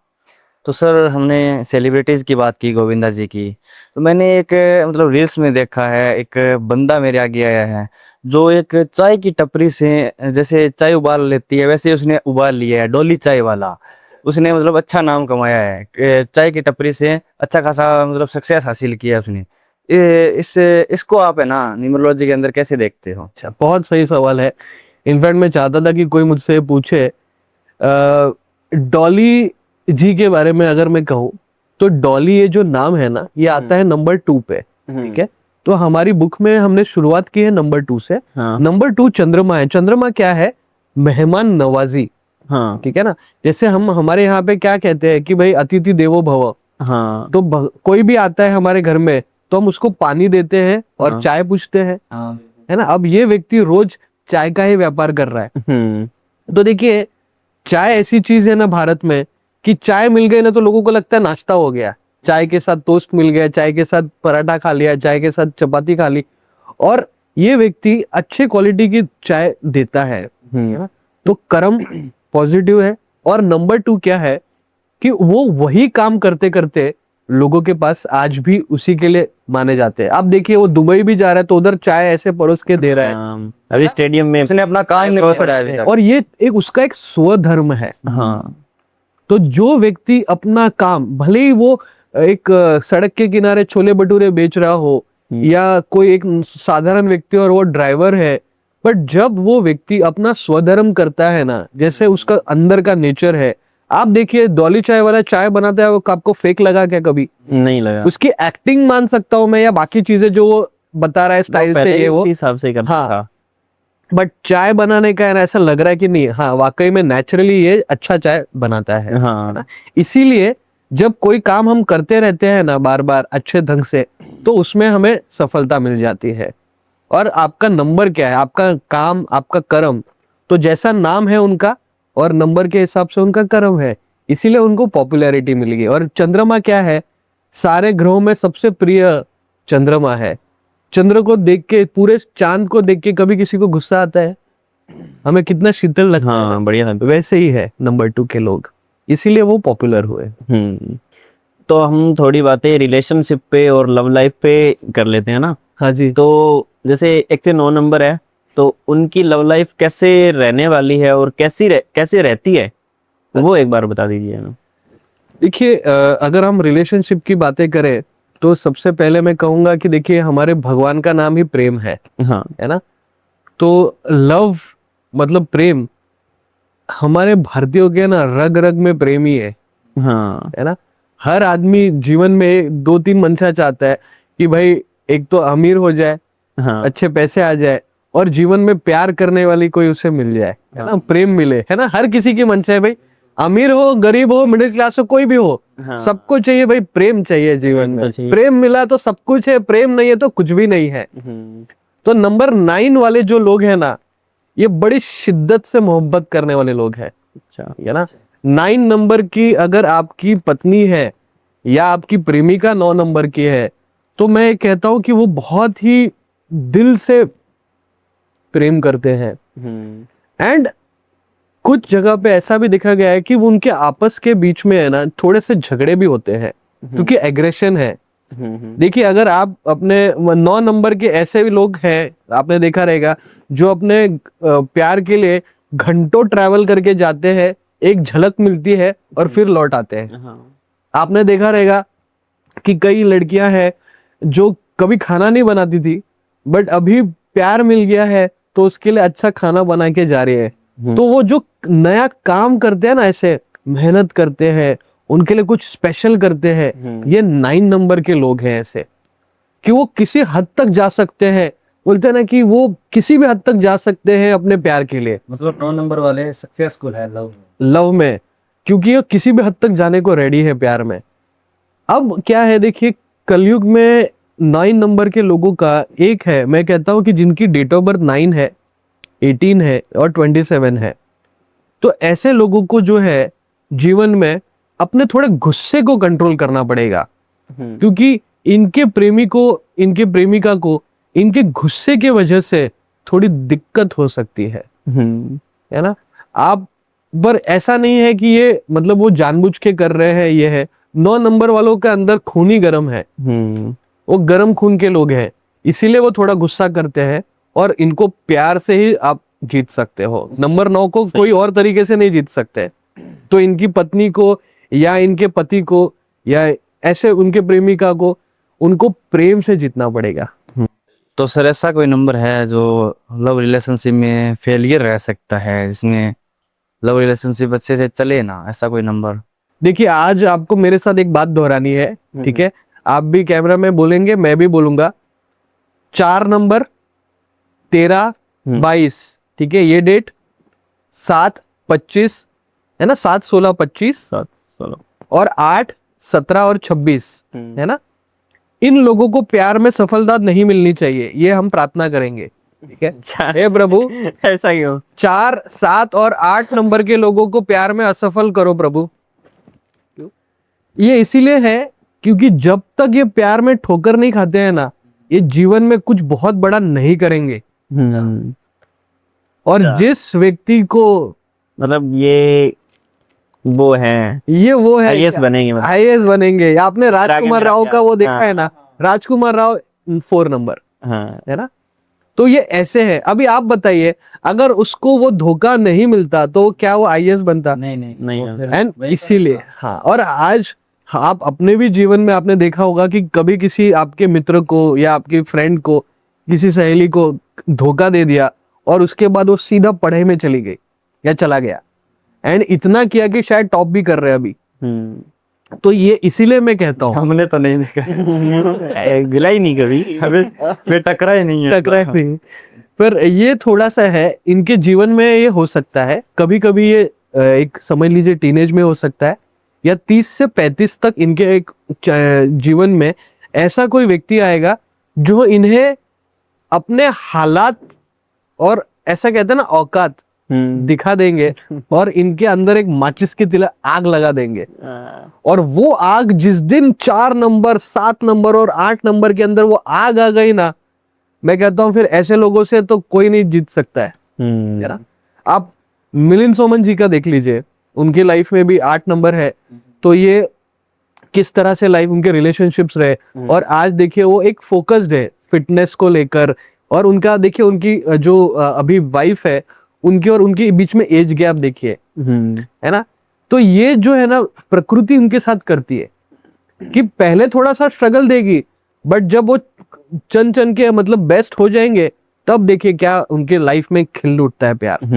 तो सर हमने सेलिब्रिटीज की बात की गोविंदा जी की, तो मैंने एक मतलब रील्स में देखा है, एक बंदा मेरे आगे आया है जो एक चाय की टपरी से जैसे चाय उबाल लेती है वैसे उसने उबाल लिया है, डोली चाय वाला। उसने मतलब अच्छा नाम कमाया है, चाय की टपरी से अच्छा खासा मतलब सक्सेस हासिल किया उसने। इसको आप है ना न्यूमरोलॉजी के अंदर कैसे देखते हो? अच्छा, बहुत सही सवाल है। इनफैक्ट मैं चाहता था कि कोई मुझसे पूछे। डॉली जी के बारे में अगर मैं कहूँ तो डॉली ये जो नाम है ना, ये आता है नंबर 2 पे। ठीक है, तो हमारी बुक में हमने शुरुआत की है नंबर 2 से। हाँ। नंबर 2 चंद्रमा है। चंद्रमा क्या है? मेहमान नवाजी। हाँ। ठीक है ना, जैसे हम हमारे यहाँ पे क्या कहते हैं कि भाई अतिथि देवो भव। हाँ। तो कोई भी आता है हमारे घर में तो हम उसको पानी देते हैं और हाँ। चाय पूछते हैं, हाँ। है ना। अब ये व्यक्ति रोज चाय का ही व्यापार कर रहा है। तो देखिए, चाय ऐसी चीज है ना भारत में कि चाय मिल गई ना तो लोगों को लगता है नाश्ता हो गया। चाय के साथ टोस्ट मिल गया, चाय के साथ पराठा खा लिया, चाय के साथ चपाती खा ली, और ये व्यक्ति अच्छे क्वालिटी की चाय देता है ना? तो कर्म पॉजिटिव है। और नंबर 2 क्या है कि वो वही काम करते करते लोगों के पास आज भी उसी के लिए माने जाते हैं। आप देखिए, वो दुबई भी जा रहा है तो उधर चाय ऐसे परोस के दे रहा है। अभी स्टेडियम में उसने अपना काम नहीं छोड़ा अभी तक। और ये एक उसका एक स्वधर्म है। हाँ। तो जो व्यक्ति अपना काम, भले ही वो एक सड़क के किनारे छोले भटूरे बेच रहा हो या कोई एक साधारण व्यक्ति और वो ड्राइवर है, बट जब वो व्यक्ति अपना स्वधर्म करता है ना, जैसे उसका अंदर का नेचर है। आप देखिए, डॉली चाय वाला चाय बनाता है, वो आपको फेक लगा क्या कभी? नहीं लगा। उसकी एक्टिंग मान सकता हूं मैं, या बाकी चीजें जो वो बता रहा है स्टाइल से, ये वो हिसाब से करता हाँ। था। बट चाय बनाने का है ना, ऐसा लग रहा है कि नहीं, हाँ वाकई में नेचुरली ये अच्छा चाय बनाता है। हाँ। इसीलिए जब कोई काम हम करते रहते हैं ना बार बार अच्छे ढंग से, तो उसमें हमें सफलता मिल जाती है। और आपका नंबर क्या है, आपका काम, आपका कर्म, तो जैसा नाम है उनका और नंबर के हिसाब से उनका कर्म है, इसीलिए उनको पॉपुलैरिटी मिल गई। और चंद्रमा क्या है? सारे ग्रहों में सबसे प्रिय चंद्रमा है। चंद्र को देख के, पूरे चांद को देख के कभी किसी को गुस्सा आता है? हमें कितना शीतल लगता है। हाँ, बढ़िया था। वैसे ही है नंबर 2 के लोग, इसीलिए वो पॉपुलर हुए। तो हम थोड़ी बातें रिलेशनशिप पे और लव लाइफ पे कर लेते हैं ना। हाँ जी। तो जैसे 1 से 9 नंबर है, तो उनकी लव लाइफ कैसे रहने वाली है और कैसे रहती है, वो एक बार बता दीजिए ना। देखिए, अगर हम रिलेशनशिप की बातें करें तो सबसे पहले मैं कहूंगा कि देखिए, हमारे भगवान का नाम ही प्रेम है। हाँ। है ना। तो लव मतलब प्रेम, हमारे भारतीयों के ना रग रग में प्रेम ही है। हाँ। है ना। हर आदमी जीवन में 2-3 मंशा चाहता है कि भाई एक तो अमीर हो जाए, हाँ। अच्छे पैसे आ जाए, और जीवन में प्यार करने वाली कोई उसे मिल जाए, है ना, प्रेम मिले। है ना, हर किसी की मंशा है भाई, अमीर हो, गरीब हो, मिडिल क्लास हो, कोई भी हो, हाँ। सबको चाहिए भाई, प्रेम चाहिए जीवन में। चाहिए। प्रेम मिला तो सब कुछ है, प्रेम नहीं है तो कुछ भी नहीं है। तो नंबर 9 वाले जो लोग हैं ना, ये बड़ी शिद्दत से मोहब्बत करने वाले लोग हैं। अच्छा। है ना। 9 नंबर की अगर आपकी पत्नी है या आपकी प्रेमिका 9 नंबर की है, तो मैं कहता हूं कि वो बहुत ही दिल से प्रेम करते हैं। एंड कुछ जगह पे ऐसा भी देखा गया है कि वो उनके आपस के बीच में है ना, थोड़े से झगड़े भी होते हैं, क्योंकि एग्रेशन है। देखिए, अगर आप अपने 9 नंबर के ऐसे भी लोग हैं, आपने देखा रहेगा, जो अपने प्यार के लिए घंटों ट्रैवल करके जाते हैं, एक झलक मिलती है और फिर लौट आते हैं। आपने देखा रहेगा कि कई लड़कियां हैं जो कभी खाना नहीं बनाती थी, बट अभी प्यार मिल गया है तो उसके लिए अच्छा खाना बना के जा रही है। तो वो जो नया काम करते हैं ना, ऐसे मेहनत करते हैं, उनके लिए कुछ स्पेशल करते हैं, ये 9 नंबर के लोग हैं ऐसे, कि वो किसी हद तक जा सकते हैं। बोलते हैं ना कि वो किसी भी हद तक जा सकते हैं अपने प्यार के लिए। मतलब 9 नंबर वाले सक्सेसफुल है लव में, क्योंकि वो किसी भी हद तक जाने को रेडी है प्यार में। अब क्या है, देखिए, कलयुग में 9 नंबर के लोगों का एक है, मैं कहता हूं कि जिनकी डेट ऑफ बर्थ 9 है, 18 है और 27 है। तो ऐसे लोगों को जो है जीवन में अपने थोड़े गुस्से को कंट्रोल करना पड़ेगा, क्योंकि इनके प्रेमी को, इनके प्रेमिका को इनके गुस्से के वजह से थोड़ी दिक्कत हो सकती है ना। आप पर ऐसा नहीं है कि ये मतलब वो जानबूझ के कर रहे हैं, ये है। 9 नंबर वालों के अंदर खून ही गर्म है, वो गर्म खून के लोग हैं, इसीलिए वो थोड़ा गुस्सा करते हैं, और इनको प्यार से ही आप जीत सकते हो। नंबर 9 को कोई और तरीके से नहीं जीत सकते। तो इनकी पत्नी को या इनके पति को या ऐसे उनके प्रेमिका को उनको प्रेम से जीतना पड़ेगा। तो सर ऐसा कोई नंबर है जो लव रिलेशनशिप में फेलियर रह सकता है, जिसमें लव रिलेशनशिप अच्छे से चले ना, ऐसा कोई नंबर? देखिए, आज आपको मेरे साथ एक बात दोहरानी है, ठीक है? आप भी कैमरा में बोलेंगे, मैं भी बोलूंगा। 4 नंबर 13 22, ठीक है, ये डेट 7 25 है ना, 7 16 25 7 16 और 8 17 और 26 है ना। इन लोगों को प्यार में सफलता नहीं मिलनी चाहिए, ये हम प्रार्थना करेंगे, ठीक है? हे प्रभु, ऐसा क्यों? 4 7 और 8 नंबर के लोगों को प्यार में असफल करो प्रभु। ये इसीलिए है क्योंकि जब तक ये प्यार में ठोकर नहीं खाते हैं ना, ये जीवन में कुछ बहुत बड़ा नहीं करेंगे। और जिस व्यक्ति को मतलब ये वो है IAS बनेंगे, मतलब IAS बनेंगे। आपने राजकुमार राव राव का वो देखा हाँ। है ना, राजकुमार राव 4 नंबर हाँ है ना। तो ये ऐसे है। अभी आप बताइए, अगर उसको वो धोखा नहीं मिलता तो क्या वो IAS बनता? नहीं एंड इसीलिए हाँ। और आज आप अपने भी जीवन में आपने देखा होगा कि कभी किसी आपके मित्र को या आपके फ्रेंड को, किसी सहेली को धोखा दे दिया और उसके बाद वो सीधा पढ़ाई में चली गई या चला गया, एंड इतना किया कि शायद टॉप भी कर रहे हैं अभी। तो ये इसीलिए मैं कहता हूँ, हमने तो नहीं देखा, गिला ही नहीं कभी, वे टकरा ही नहीं है। टकराए नहीं। पर ये थोड़ा सा है, इनके जीवन में ये हो सकता है कभी कभी। ये एक समझ लीजिए टीनेज में हो सकता है, या 30 से 35 तक इनके एक जीवन में ऐसा कोई व्यक्ति आएगा जो इन्हें अपने हालात और ऐसा कहते हैं ना औकात दिखा देंगे और इनके अंदर एक माचिस की तिला आग लगा देंगे। और वो आग जिस दिन 4 नंबर 7 नंबर और 8 नंबर के अंदर वो आग आ गई ना, मैं कहता हूं फिर ऐसे लोगों से तो कोई नहीं जीत सकता है ना। आप मिलिंद सोमन जी का देख लीजिए, उनकी लाइफ में भी 8 नंबर है। तो ये किस तरह से लाइफ उनके रिलेशनशिप्स रहे, और आज देखिए वो एक फोकस्ड है फिटनेस को लेकर। और उनका देखिए, उनकी जो अभी वाइफ है उनकी और उनके बीच में एज गैप देखिए, है ना। तो ये जो है ना प्रकृति उनके साथ करती है कि पहले थोड़ा सा स्ट्रगल देगी, बट जब वो चन के मतलब बेस्ट हो जाएंगे तब देखिए क्या उनके लाइफ में खिल उठता है प्यार।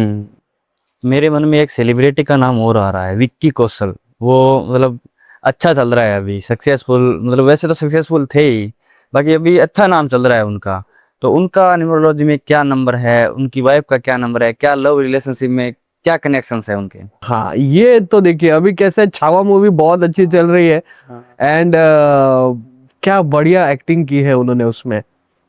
मेरे मन में एक सेलिब्रिटी का नाम और आ रहा है, विक्की कौशल। वो मतलब अच्छा चल रहा है अभी, सक्सेसफुल, मतलब वैसे तो सक्सेसफुल थे ही, बाकी अभी अच्छा नाम चल रहा है उनका। तो उनका न्यूमरोलॉजी में क्या नंबर है, उनकी वाइफ का क्या नंबर है, क्या लव रिलेशनशिप में क्या कनेक्शंस है उनके? हाँ, ये तो देखिए अभी कैसे छावा मूवी बहुत अच्छी चल रही है, एंड क्या बढ़िया एक्टिंग की है उन्होंने, उसमें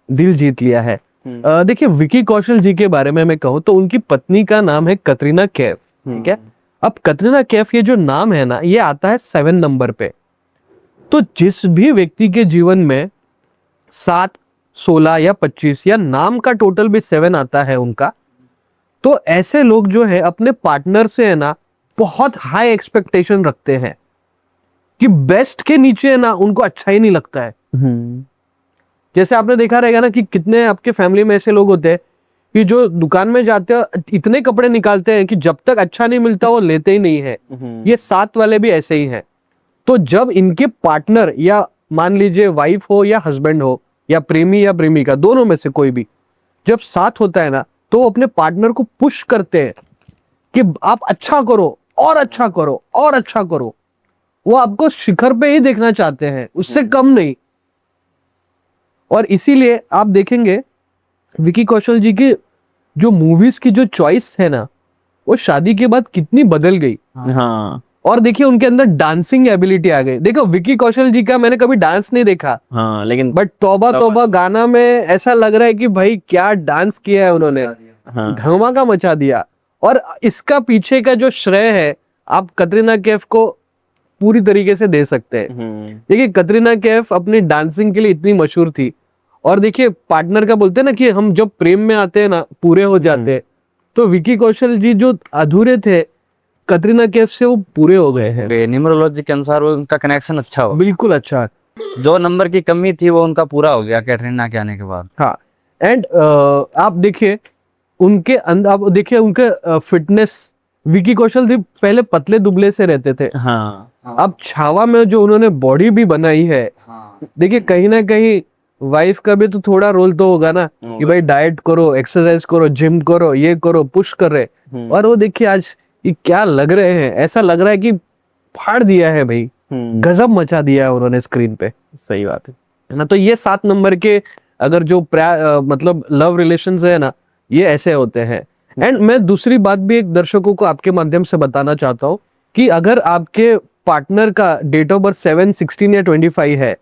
दिल जीत लिया है। देखिए विकी कौशल जी के बारे में मैं कहूँ तो उनकी पत्नी का नाम है कतरीना कैफ, ठीक है। अब कतरीना कैफ ये जो नाम है ना, ये आता है 7 नंबर पे। तो जिस भी व्यक्ति के जीवन में 7 16 या 25 या नाम का टोटल भी 7 आता है उनका, तो ऐसे लोग जो है अपने पार्टनर से है ना बहुत हाई एक्सपेक्टेशन रखते हैं कि बेस्ट के नीचे है ना उनको अच्छा ही नहीं लगता है। जैसे आपने देखा रहेगा ना कि कितने आपके फैमिली में ऐसे लोग होते हैं कि जो दुकान में जाते हैं इतने कपड़े निकालते हैं कि जब तक अच्छा नहीं मिलता वो लेते ही नहीं है। ये 7 वाले भी ऐसे ही हैं। तो जब इनके पार्टनर या मान लीजिए वाइफ हो या हस्बैंड हो या प्रेमी या प्रेमिका, दोनों में से कोई भी, जब साथ होता है ना तो अपने पार्टनर को पुश करते हैं कि आप अच्छा करो और अच्छा करो और अच्छा करो। वो आपको शिखर पे ही देखना चाहते हैं, उससे कम नहीं। और इसीलिए आप देखेंगे विकी कौशल जी की जो मूवीज की जो चॉइस है ना, वो शादी के बाद कितनी बदल गई। हाँ और देखिए उनके अंदर डांसिंग एबिलिटी आ गई। देखो विकी कौशल जी का मैंने कभी डांस नहीं देखा, हाँ, लेकिन बट तौबा तौबा गाना में ऐसा लग रहा है कि भाई क्या डांस किया है उन्होंने, हाँ, धमाका मचा दिया। और इसका पीछे का जो श्रेय है आप कतरीना कैफ को पूरी तरीके से दे सकते हैं। देखिए कतरीना कैफ अपनी डांसिंग के लिए इतनी मशहूर थी, और देखिए पार्टनर का बोलते हैं ना कि हम जब प्रेम में आते हैं ना पूरे हो जाते हैं, तो विकी कौशल जी जो अधूरे थे कतरीना कैफ से वो पूरे हो गए हैं। न्यूमरोलॉजी के अनुसार वो उनका कनेक्शन अच्छा हो, बिल्कुल अच्छा। जो नंबर की कमी थी वो उनका पूरा हो गया कैटरीना के आने के बाद। हाँ, एंड आप देखिए उनके अंदर, आप देखिए उनके फिटनेस विकी कौशल जी पहले पतले दुबले से रहते थे, हाँ अब छावा में जो उन्होंने बॉडी भी बनाई है, देखिए कहीं ना कहीं वाइफ का भी तो थोड़ा रोल तो होगा ना कि भाई डाइट करो, एक्सरसाइज करो, जिम करो, ये करो, पुश कर रहे। और वो देखिए आज ये क्या लग रहे हैं, ऐसा लग रहा है कि फाड़ दिया है भाई, गजब मचा दिया है उन्होंने स्क्रीन पे। सही बात है ना, तो ये 7 नंबर के अगर जो मतलब लव रिलेशंस है ना, ये ऐसे होते हैं। एंड मैं दूसरी बात भी एक दर्शकों को आपके माध्यम से बताना चाहता हूँ कि अगर आपके पार्टनर का डेट ऑफ बर्थ 7, 16 या 25 है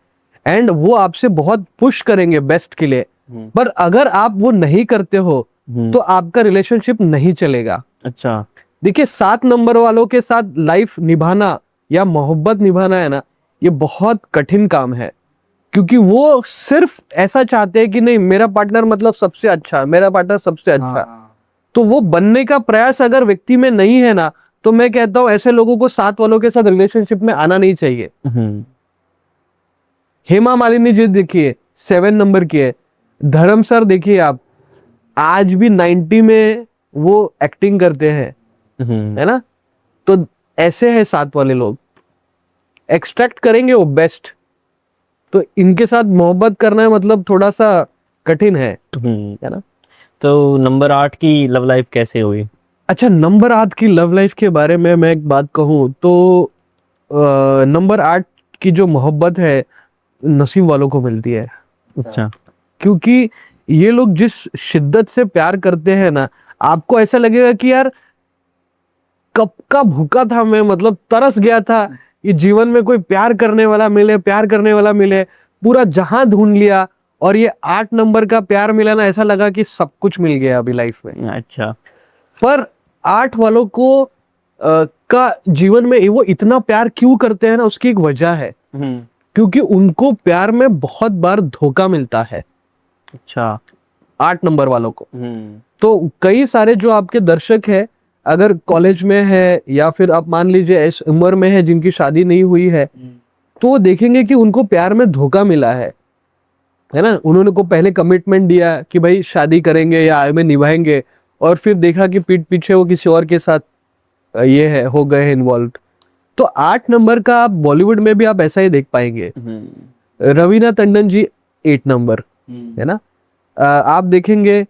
एंड वो आपसे बहुत पुश करेंगे बेस्ट के लिए, पर अगर आप वो नहीं करते हो तो आपका रिलेशनशिप नहीं चलेगा। अच्छा, देखिए 7 नंबर वालों के साथ लाइफ निभाना या मोहब्बत निभाना है ना, ये बहुत कठिन काम है, क्योंकि वो सिर्फ ऐसा चाहते हैं कि नहीं मेरा पार्टनर मतलब सबसे अच्छा, मेरा पार्टनर सबसे अच्छा। तो वो बनने का प्रयास अगर व्यक्ति में नहीं है ना, तो मैं कहता हूं ऐसे लोगों को 7 वालों के साथ रिलेशनशिप में आना नहीं चाहिए। हेमा मालिनी जी देखिए 7 नंबर की है, धर्म सर देखिए आप आज भी 90 में वो एक्टिंग करते हैं, है ना। तो ऐसे है 7 वाले लोग, एक्सट्रैक्ट करेंगे वो बेस्ट। तो इनके साथ मोहब्बत करना है मतलब थोड़ा सा कठिन है ना। तो नंबर 8 की लव लाइफ कैसे हुई? अच्छा, नंबर 8 की लव लाइफ के बारे में मैं एक बात कहूँ तो नंबर 8 की जो मोहब्बत है नसीब वालों को मिलती है। अच्छा, क्योंकि ये लोग जिस शिद्दत से प्यार करते हैं ना, आपको ऐसा लगेगा कि यार कब का भूखा था मैं, मतलब तरस गया था ये जीवन में कोई प्यार करने वाला मिले, प्यार करने वाला मिले। पूरा जहां ढूंढ लिया और ये 8 नंबर का प्यार मिला ना, ऐसा लगा कि सब कुछ मिल गया अभी लाइफ में। अच्छा, पर 8 वालों को का जीवन में वो इतना प्यार क्यों करते हैं ना, उसकी एक वजह है, क्योंकि उनको प्यार में बहुत बार धोखा मिलता है। अच्छा, 8 नंबर वालों को। तो कई सारे जो आपके दर्शक है, अगर कॉलेज में है या फिर आप मान लीजिए इस उम्र में है जिनकी शादी नहीं हुई है, तो वो देखेंगे कि उनको प्यार में धोखा मिला है ना। उन्होंने को पहले कमिटमेंट दिया कि भाई शादी करेंगे या आय में निभाएंगे, और फिर देखा कि पीठ पीछे वो किसी और के साथ ये है हो गए इन्वॉल्व। तो 8 नंबर का आप बॉलीवुड में भी आप ऐसा ही देख पाएंगे। रवीना टंडन जी 8 नंबर है ना। आप देखेंगे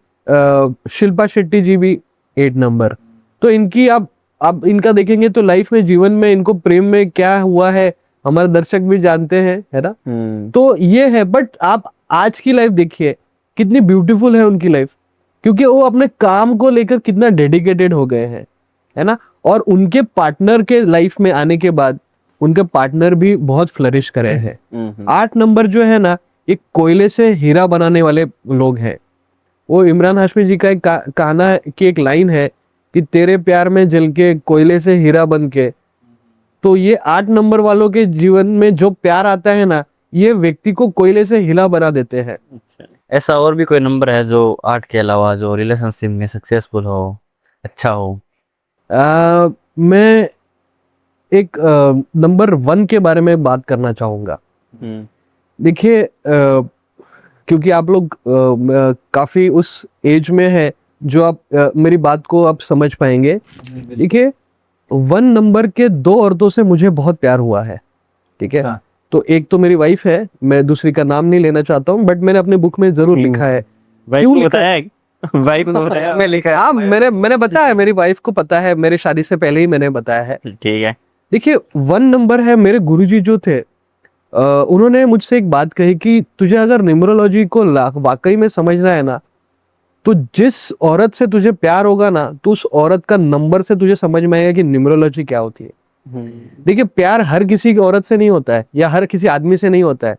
शिल्पा शेट्टी जी भी 8 नंबर। तो इनकी आप इनका देखेंगे तो लाइफ में, जीवन में इनको प्रेम में क्या हुआ है हमारे दर्शक भी जानते हैं, है ना। तो ये है, बट आप आज की लाइफ देखिए कितनी ब्यूटीफुल है उनकी लाइफ, क्योंकि वो अपने काम को लेकर कितना डेडिकेटेड हो गए हैं, है ना। और उनके पार्टनर के लाइफ में आने के बाद उनके पार्टनर भी बहुत फ्लरिश करे हैं। 8 नंबर जो है ना, एक कोयले से हीरा बनाने वाले लोग हैं। वो इमरान हाशमी जी का एक गाना की एक लाइन है कि तेरे प्यार में जल के कोयले से हीरा बन के। तो ये 8 नंबर वालों के जीवन में जो प्यार आता है ना, ये व्यक्ति को कोयले से हीरा बना देते हैं। ऐसा और भी कोई नंबर है जो 8 के अलावा जो रिलेशनशिप में सक्सेसफुल हो, अच्छा हो? मैं एक नंबर 1 के बारे में बात करना चाहूंगा। देखिए क्योंकि आप लोग काफी उस एज में है जो आप मेरी बात को आप समझ पाएंगे। देखिए 1 नंबर के 2 औरतों से मुझे बहुत प्यार हुआ है, ठीक है। तो एक तो मेरी वाइफ है, मैं दूसरी का नाम नहीं लेना चाहता हूँ, बट मैंने अपने बुक में जरूर लिखा है। क्यों बताया है? वाइफ ने बताया? मैं लिखा है, हाँ मैंने बताया, मेरी वाइफ को पता है, मेरी शादी से पहले ही मैंने बताया है। ठीक है। देखिए 1 नंबर है, मेरे गुरुजी जो थे उन्होंने मुझसे एक बात कही कि तुझे अगर न्यूमरोलॉजी को वाकई में समझना है ना, तो जिस औरत से तुझे प्यार होगा ना, तो उस औरत का नंबर से तुझे समझ में आएगा कि न्यूमरोलॉजी क्या होती है। देखिए प्यार हर किसी की औरत से नहीं होता है या हर किसी आदमी से नहीं होता है,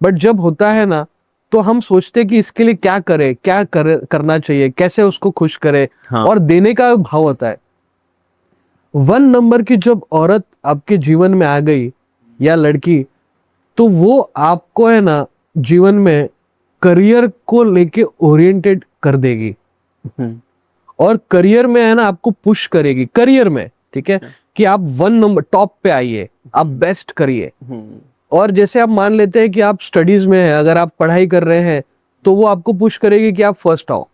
बट जब होता है ना, तो हम सोचते कि इसके लिए क्या करे, करना चाहिए, कैसे उसको खुश करे, और देने का भाव होता है। 1 नंबर की जब औरत आपके जीवन में आ गई या लड़की, तो वो आपको है ना जीवन में करियर को लेके ओरिएंटेड कर देगी, और करियर में है ना आपको पुश करेगी करियर में, ठीक है, कि आप 1 नंबर टॉप पे आइए, आप बेस्ट करिए। और जैसे आप मान लेते हैं कि आप स्टडीज में हैं, अगर आप पढ़ाई कर रहे हैं, तो वो आपको पुश करेगी कि आप फर्स्ट आओ।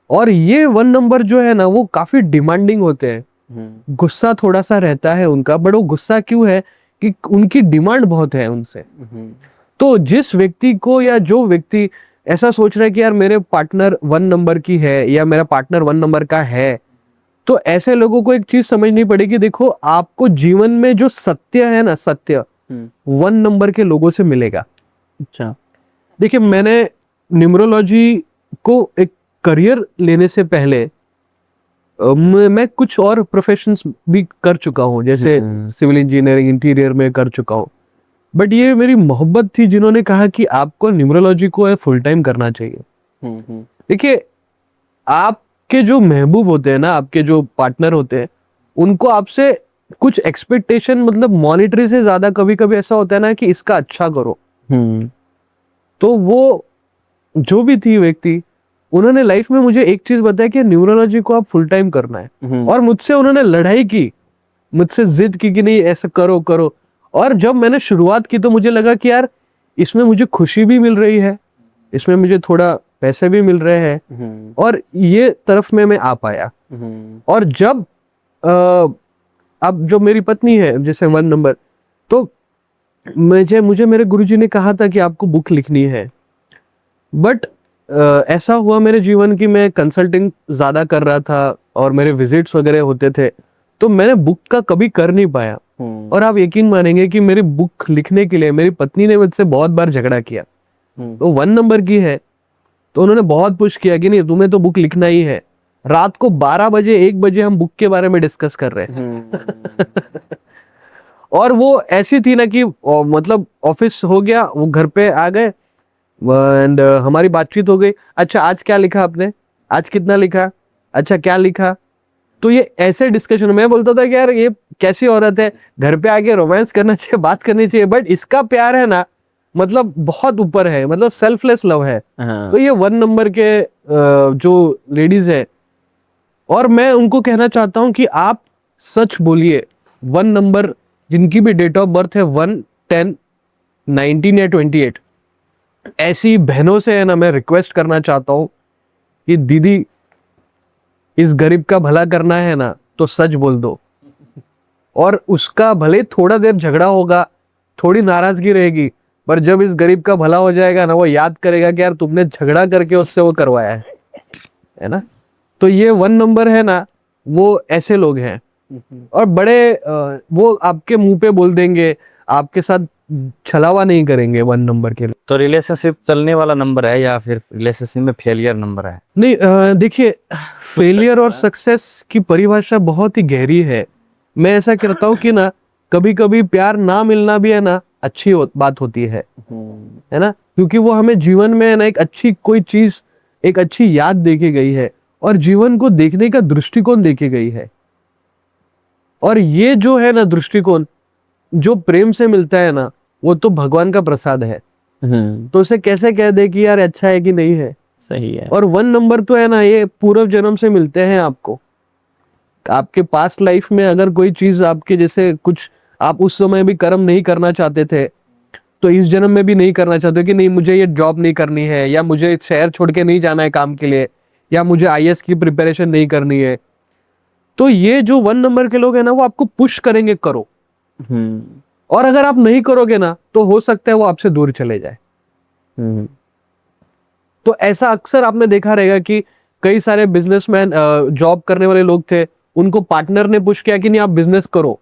और ये 1 नंबर जो है ना, वो काफी डिमांडिंग होते हैं, गुस्सा थोड़ा सा रहता है उनका, बट वो गुस्सा क्यों है कि उनकी डिमांड बहुत है उनसे। तो जिस व्यक्ति को या जो व्यक्ति ऐसा सोच रहा है कि यार मेरे पार्टनर 1 नंबर की है या मेरा पार्टनर 1 नंबर का है, तो ऐसे लोगों को एक चीज समझनी पड़ेगी। देखो, आपको जीवन में जो सत्य है ना, सत्य 1 नंबर के लोगों से मिलेगा। अच्छा। देखिए, मैंने न्यूमरोलॉजी को एक करियर लेने से पहले मैं कुछ और प्रोफेशंस भी कर चुका हूँ, जैसे सिविल इंजीनियरिंग, इंटीरियर में कर चुका हूँ। बट ये मेरी मोहब्बत थी जिन्होंने कहा कि आपको न्यूमरोलॉजी को फुल टाइम करना चाहिए। देखिए, आपके जो महबूब होते हैं ना, आपके जो पार्टनर होते हैं, उनको आपसे कुछ एक्सपेक्टेशन, मतलब मॉनिटरी से ज्यादा कभी कभी ऐसा होता है ना कि इसका अच्छा करो। तो वो जो भी थी व्यक्ति, उन्होंने लाइफ में मुझे एक चीज बताया कि न्यूमरोलॉजी को आप फुल टाइम करना है। और मुझसे उन्होंने लड़ाई की, मुझसे जिद की कि नहीं ऐसा करो करो। और जब मैंने शुरुआत की तो मुझे लगा कि यार इसमें मुझे खुशी भी मिल रही है, इसमें मुझे थोड़ा पैसे भी मिल रहे हैं, और ये तरफ में मैं आ पाया। और जब अब जो मेरी पत्नी है जैसे 1 नंबर, तो मुझे मेरे गुरुजी ने कहा था कि आपको बुक लिखनी है। बट ऐसा हुआ मेरे जीवन की, मैं कंसल्टिंग ज्यादा कर रहा था और मेरे विजिट्स वगैरह होते थे, तो मैंने बुक का कभी कर नहीं पाया। और आप यकीन मानेंगे कि मेरी बुक लिखने के लिए मेरी पत्नी ने मुझसे बहुत बार झगड़ा किया। तो 1 नंबर की है, तो उन्होंने बहुत पुश किया कि नहीं तुम्हें तो बुक लिखना ही है। रात को 12 बजे 1 बजे हम बुक के बारे में डिस्कस कर रहे हैं। और वो ऐसी थी ना कि मतलब ऑफिस हो गया, वो घर पे आ गए एंड हमारी बातचीत हो गई। अच्छा आज क्या लिखा आपने, आज कितना लिखा, अच्छा क्या लिखा। तो ये ऐसे डिस्कशन में बोलता था कि यार ये कैसी औरत है, घर पे आके रोमांस करना चाहिए, बात करनी चाहिए, बट इसका प्यार है ना मतलब बहुत ऊपर है, मतलब सेल्फलेस लव है। तो ये 1 नंबर के जो लेडीज है, और मैं उनको कहना चाहता हूं कि आप सच बोलिए। 1 नंबर जिनकी भी डेट ऑफ बर्थ है 1, 10, 19 या 28, ऐसी बहनों से है ना मैं रिक्वेस्ट करना चाहता हूं कि दीदी इस गरीब का भला करना है ना तो सच बोल दो। और उसका भले थोड़ा देर झगड़ा होगा, थोड़ी नाराजगी रहेगी, पर जब इस गरीब का भला हो जाएगा ना, वो याद करेगा कि यार तुमने झगड़ा करके उससे वो करवाया है ना। तो ये 1 नंबर है ना, वो ऐसे लोग हैं। और बड़े वो आपके मुंह पे बोल देंगे, आपके साथ छलावा नहीं करेंगे 1 नंबर के लोग। तो रिलेशनशिप चलने वाला नंबर है या फिर रिलेशनशिप में फेलियर नंबर है? नहीं, देखिए, फेलियर और सक्सेस की परिभाषा बहुत ही गहरी है। मैं ऐसा कहता हूँ कि ना कभी कभी प्यार ना मिलना भी है ना अच्छी बात होती है ना, क्योंकि वो हमें जीवन में है ना एक अच्छी कोई चीज, एक अच्छी याद देके गई है, और जीवन को देखने का दृष्टिकोण देके गई है। और ये जो है ना दृष्टिकोण, जो प्रेम से मिलता है ना, वो तो भगवान का प्रसाद है। तो उसे कैसे कह दे कि यार अच्छा है कि नहीं है। सही है। और 1 नंबर तो है ना, ये पूर्व जन्म से मिलते हैं आपको। आपके पास्ट लाइफ में अगर कोई चीज आपके जैसे कुछ आप उस समय भी कर्म नहीं करना चाहते थे, तो इस जन्म में भी नहीं करना चाहते कि नहीं मुझे ये जॉब नहीं करनी है, या मुझे शहर छोड़ के नहीं जाना है काम के लिए, या मुझे आईएएस की प्रिपरेशन नहीं करनी है, तो ये जो 1 नंबर के लोग हैं ना, वो आपको पुश करेंगे करो। और अगर आप नहीं करोगे ना, तो हो सकता है वो आपसे दूर चले जाए। तो ऐसा अक्सर आपने देखा रहेगा कि कई सारे बिजनेसमैन, जॉब करने वाले लोग थे, उनको पार्टनर ने पुश किया कि नहीं आप बिजनेस करो,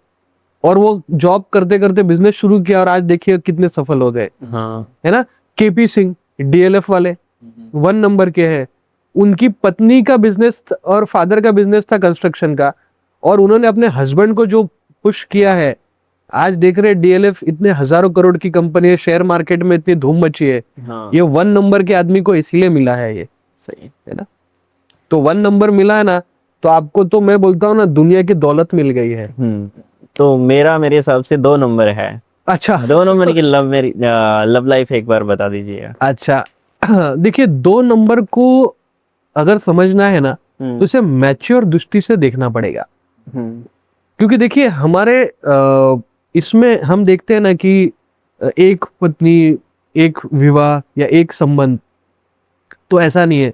और वो जॉब करते करते बिजनेस शुरू किया, और आज देखिए कितने सफल हो गए। है ना। केपी सिंह डीएलएफ वाले 1 नंबर के हैं। उनकी पत्नी का बिजनेस और फादर का बिजनेस था कंस्ट्रक्शन का, और उन्होंने अपने हस्बैंड को जो पुश किया है, आज देख रहे डीएलएफ इतने हजारों करोड़ की कंपनी है, शेयर मार्केट में इतनी धूम मची है। ये 1 नंबर के आदमी को इसीलिए मिला है ये। सही है ना। तो 1 नंबर मिला है ना, तो आपको तो मैं बोलता हूँ ना दुनिया की दौलत मिल गई है। तो मेरे हिसाब से 2 नंबर है। अच्छा, 2 नंबर की लव लाइफ एक बार बता दीजिएगा। अच्छा। देखिए, 2 नंबर को अगर समझना है ना, तो इसे मैच्योर दृष्टि से देखना पड़ेगा। क्योंकि देखिए हमारे इसमें हम देखते हैं ना कि एक पत्नी, एक विवाह या एक संबंध, तो ऐसा नहीं है।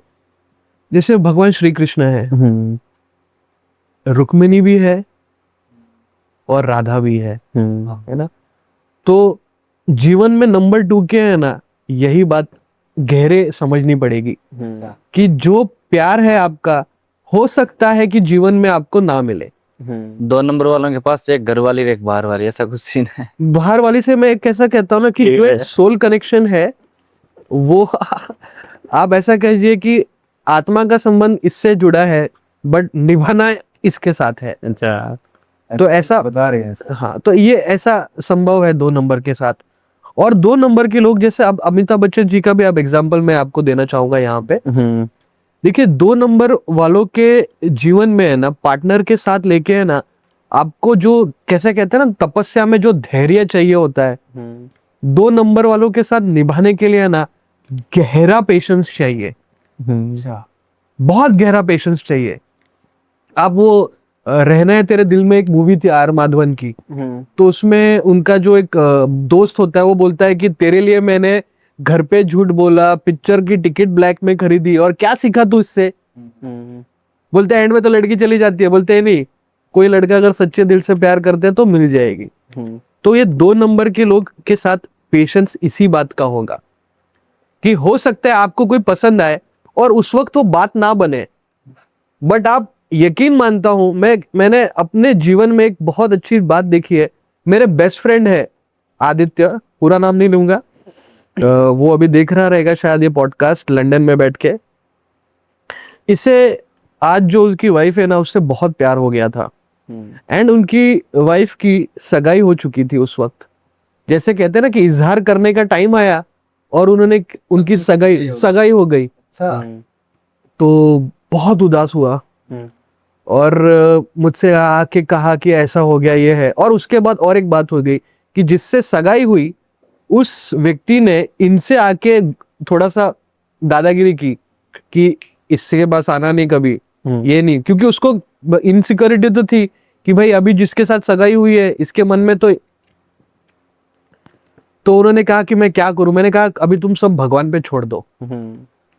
जैसे भगवान श्री कृष्ण है, रुक्मिणी भी है और राधा भी है ना। तो जीवन में नंबर 2 के है ना, यही बात गहरे समझनी पड़ेगी कि जो प्यार है आपका, हो सकता है कि जीवन में आपको ना मिले। 2 नंबर वालों के पास एक घर वाली और एक बाहर वाली, ऐसा कुछ सीन है। बाहर वाली से मैं कैसा कहता हूँ ना कि जो एक सोल कनेक्शन है वो आप ऐसा कहिए कि आत्मा का संबंध इससे जुड़ा है, बट निभाना इसके साथ है। अच्छा, तो ऐसा बता रहे हैं। हाँ, तो ये ऐसा संभव है 2 नंबर के साथ। और 2 नंबर के लोग, जैसे अब अमिताभ बच्चन जी का भी अब एग्जाम्पल मैं आपको देना चाहूंगा यहाँ पे। देखिए 2 नंबर वालों के जीवन में है ना, पार्टनर के साथ लेके है ना, आपको जो कैसे कहते हैं ना, तपस्या में जो धैर्य चाहिए होता है, 2 नंबर वालों के साथ निभाने के लिए है ना, गहरा पेशेंस चाहिए। बहुत गहरा पेशेंस चाहिए। आप वो रहना है तेरे दिल में, एक मूवी थी आर माधवन की, तो उसमें उनका जो एक दोस्त होता है वो बोलता है कि तेरे लिए मैंने घर पे झूठ बोला, पिक्चर की टिकट ब्लैक में खरीदी, और क्या सीखा तू इससे? बोलते हैं एंड में तो लड़की चली जाती है। बोलते हैं नहीं, कोई लड़का अगर सच्चे दिल से प्यार करते हैं तो मिल जाएगी। तो ये 2 नंबर के लोग के साथ पेशेंस इसी बात का होगा कि हो सकता है आपको कोई पसंद आए और उस वक्त वो बात ना बने, बट आप यकीन मानता हूं, मैंने अपने जीवन में एक बहुत अच्छी बात देखी है। मेरे बेस्ट फ्रेंड है आदित्य, पूरा नाम नहीं लूंगा, वो अभी देख रहा रहेगा शायद ये पॉडकास्ट लंदन में बैठ के। इसे आज जो उसकी वाइफ है ना, उससे बहुत प्यार हो गया था, एंड उनकी वाइफ की सगाई हो चुकी थी उस वक्त। जैसे कहते हैं ना कि इजहार करने का टाइम आया और उन्होंने उनकी सगाई हो गई। तो बहुत उदास हुआ और मुझसे आके कहा कि ऐसा हो गया, ये है। और उसके बाद और एक बात हो गई कि जिससे सगाई हुई उस व्यक्ति ने इनसे आके थोड़ा सा दादागिरी की कि इसके पास आना नहीं कभी, ये नहीं, क्योंकि उसको इनसिक्योरिटी तो थी कि भाई अभी जिसके साथ सगाई हुई है इसके मन में तो उन्होंने कहा कि मैं क्या करूं। मैंने कहा अभी तुम सब भगवान पे छोड़ दो।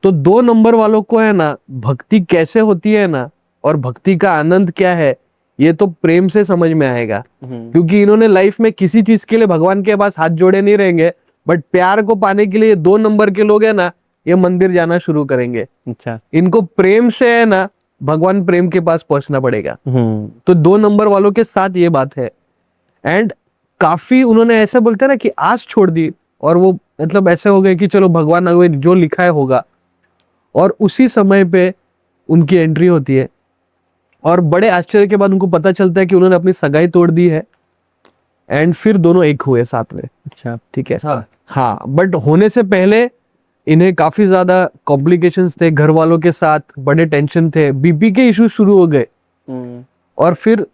तो 2 नंबर वालों को है ना, भक्ति कैसे होती है ना, और भक्ति का आनंद क्या है, ये तो प्रेम से समझ में आएगा। क्योंकि इन्होंने लाइफ में किसी चीज के लिए भगवान के पास हाथ जोड़े नहीं रहेंगे, बट प्यार को पाने के लिए 2 नंबर के लोग है ना, ये मंदिर जाना शुरू करेंगे। अच्छा, इनको प्रेम से है ना, भगवान प्रेम के पास पहुंचना पड़ेगा। तो 2 नंबर वालों के साथ ये बात है। एंड काफी उन्होंने ऐसा बोलते हैं ना कि आस छोड़ दी, और वो मतलब ऐसे हो गए कि चलो भगवान अगर जो लिखा है होगा। और उसी समय पे उनकी एंट्री होती है और बड़े आश्चर्य के बाद उनको पता चलता है कि उन्होंने अपनी सगाई तोड़ दी है, एंड फिर दोनों एक हुए साथ में। अच्छा, ठीक है। हाँ, बट होने से पहले इन्हें काफी ज्यादा कॉम्प्लिकेशंस थे घर वालों के साथ, बड़े टेंशन थे, बीपी के इश्यूज शुरू हो गए। और फिर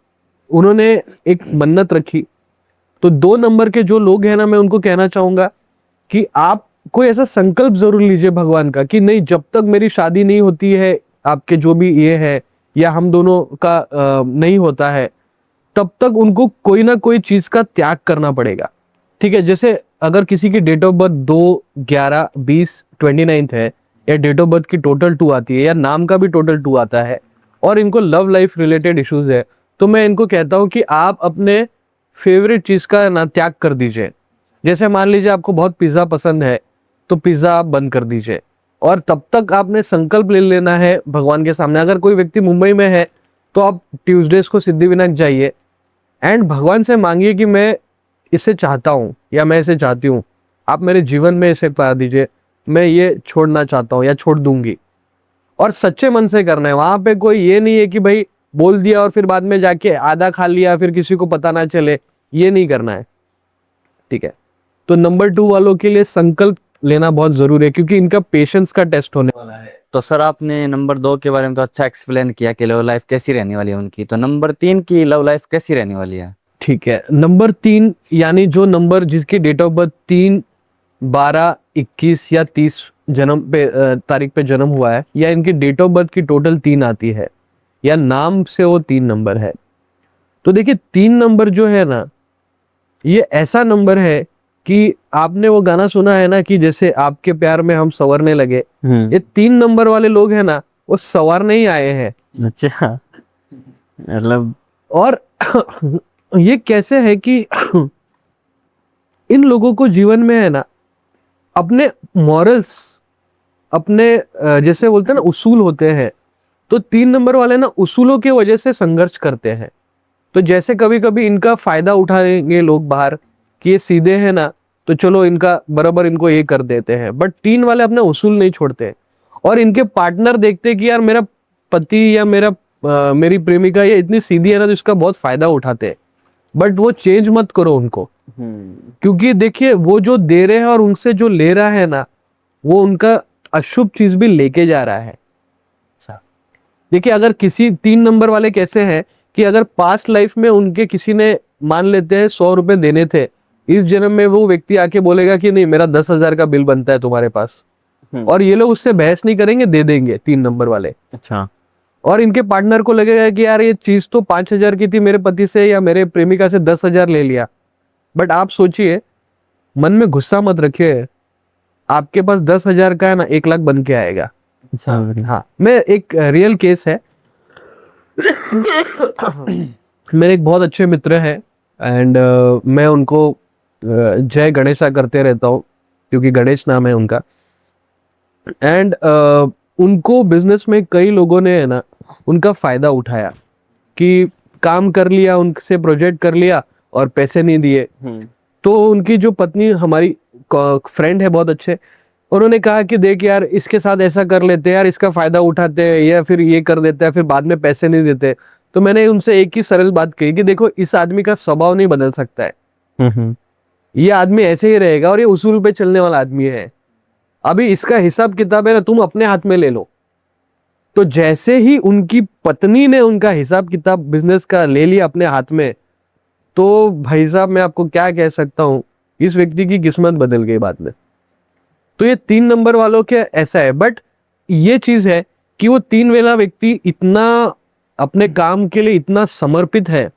उन्होंने एक मन्नत रखी। तो 2 नंबर के जो लोग हैं ना, मैं उनको कहना चाहूंगा कि आप कोई ऐसा संकल्प जरूर लीजिए भगवान का कि नहीं, जब तक मेरी शादी नहीं होती है, आपके जो भी ये है या हम दोनों का नहीं होता है, तब तक उनको कोई ना कोई चीज का त्याग करना पड़ेगा। ठीक है। जैसे अगर किसी की डेट ऑफ बर्थ 2, 11, 20, 29 है, या डेट ऑफ बर्थ की टोटल 2 आती है, या नाम का भी टोटल 2 आता है, और इनको लव लाइफ रिलेटेड इश्यूज है, तो मैं इनको कहता हूं कि आप अपने फेवरेट चीज का ना त्याग कर दीजिए। जैसे मान लीजिए आपको बहुत पिज्जा पसंद है, तो पिज्जा आप बंद कर दीजिए, और तब तक आपने संकल्प ले लेना है भगवान के सामने। अगर कोई व्यक्ति मुंबई में है तो आप ट्यूसडेज को सिद्धिविनायक जाइए एंड भगवान से मांगिए कि मैं इसे चाहता हूं या मैं इसे चाहती हूं, आप मेरे जीवन में इसे पा दीजिए, मैं ये छोड़ना चाहता हूं या छोड़ दूंगी। और सच्चे मन से करना है। वहां पे कोई ये नहीं है कि भाई बोल दिया और फिर बाद में जाके आधा खा लिया फिर किसी को पता ना चले, ये नहीं करना है। ठीक है। तो नंबर 2 वालों के लिए संकल्प लेना बहुत जरूरी है, क्योंकि इनका पेशेंस का टेस्ट होने वाला है। तो सर आपने नंबर 2 के बारे में तो अच्छा एक्सप्लेन किया कि लव लाइफ कैसी रहने वाली है उनकी, तो नंबर 3 की लव लाइफ कैसी रहने वाली है? ठीक है। नंबर 3 यानी जो नंबर जिसकी डेट ऑफ बर्थ 3, 12, 21 या 30 जन्म पे तारीख पे जन्म हुआ है, या इनकी डेट ऑफ बर्थ की टोटल 3 आती है, या नाम से वो 3 नंबर है। तो देखिए 3 नंबर जो है ना, ये ऐसा नंबर है कि आपने वो गाना सुना है ना कि जैसे आपके प्यार में हम संवरने लगे। ये 3 नंबर वाले लोग हैं ना, वो संवारने ही आए हैं। अच्छा, मतलब और ये कैसे है कि इन लोगों को जीवन में है ना अपने मॉरल्स, अपने जैसे बोलते हैं ना उसूल होते हैं, तो 3 नंबर वाले ना उसूलों की वजह से संघर्ष करते हैं। तो जैसे कभी कभी इनका फायदा उठाएंगे लोग बाहर कि ये सीधे हैं ना, तो चलो इनका बराबर इनको ये कर देते हैं, बट 3 वाले अपने उसूल नहीं छोड़ते। और इनके पार्टनर देखते हैं कि यार मेरा पति या मेरी प्रेमिका ये इतनी सीधी है ना, तो इसका बहुत फायदा उठाते हैं, बट वो चेंज मत करो उनको, क्योंकि देखिए वो जो दे रहे हैं और उनसे जो ले रहा है ना, वो उनका अशुभ चीज भी लेके जा रहा है। देखिए अगर किसी 3 नंबर वाले कैसे हैं कि अगर पास्ट लाइफ में उनके किसी ने मान लेते हैं 100 रुपए देने थे, इस जन्म में वो व्यक्ति आके बोलेगा कि नहीं मेरा 10,000 का बिल बनता है तुम्हारे पास, और ये लोग उससे बहस नहीं करेंगे, दे देंगे 3 नंबर वाले। अच्छा। और इनके पार्टनर को लगेगा कि यार ये चीज तो 5,000 की थी, मेरे पति से या मेरे प्रेमिका से 10,000 ले लिया। बट आप सोचिए, मन में गुस्सा मत रखिए, आपके पास 10,000 का है ना 1 लाख बन के आएगा। अच्छा। हाँ, मैं एक रियल केस है। मेरे एक बहुत अच्छे मित्र हैं एंड मैं उनको जय गणेशा करते रहता हूँ, क्योंकि गणेश नाम है उनका। एंड उनको बिजनेस में कई लोगों ने है ना उनका फायदा उठाया कि काम कर लिया, उनसे प्रोजेक्ट कर लिया और पैसे नहीं दिए। तो उनकी जो पत्नी, हमारी फ्रेंड है बहुत अच्छे, उन्होंने कहा कि देख यार इसके साथ ऐसा कर लेते हैं यार, इसका फायदा उठाते हैं या फिर ये कर देते हैं, फिर बाद में पैसे नहीं देते। तो मैंने उनसे एक ही सरल बात कही कि देखो इस आदमी का स्वभाव नहीं बदल सकता है, ये आदमी ऐसे ही रहेगा और ये उसूल पे चलने वाला आदमी है। अभी इसका हिसाब किताब है ना तुम अपने हाथ में ले लो। तो जैसे ही उनकी पत्नी ने उनका हिसाब किताब बिजनेस का ले लिया अपने हाथ में, तो भाई साहब मैं आपको क्या कह सकता हूं, इस व्यक्ति की किस्मत बदल गई बाद में। तो ये 3 नंबर वालों के ऐसा है। बट ये चीज है कि वो 3 वाला व्यक्ति इतना अपने काम के लिए इतना समर्पित है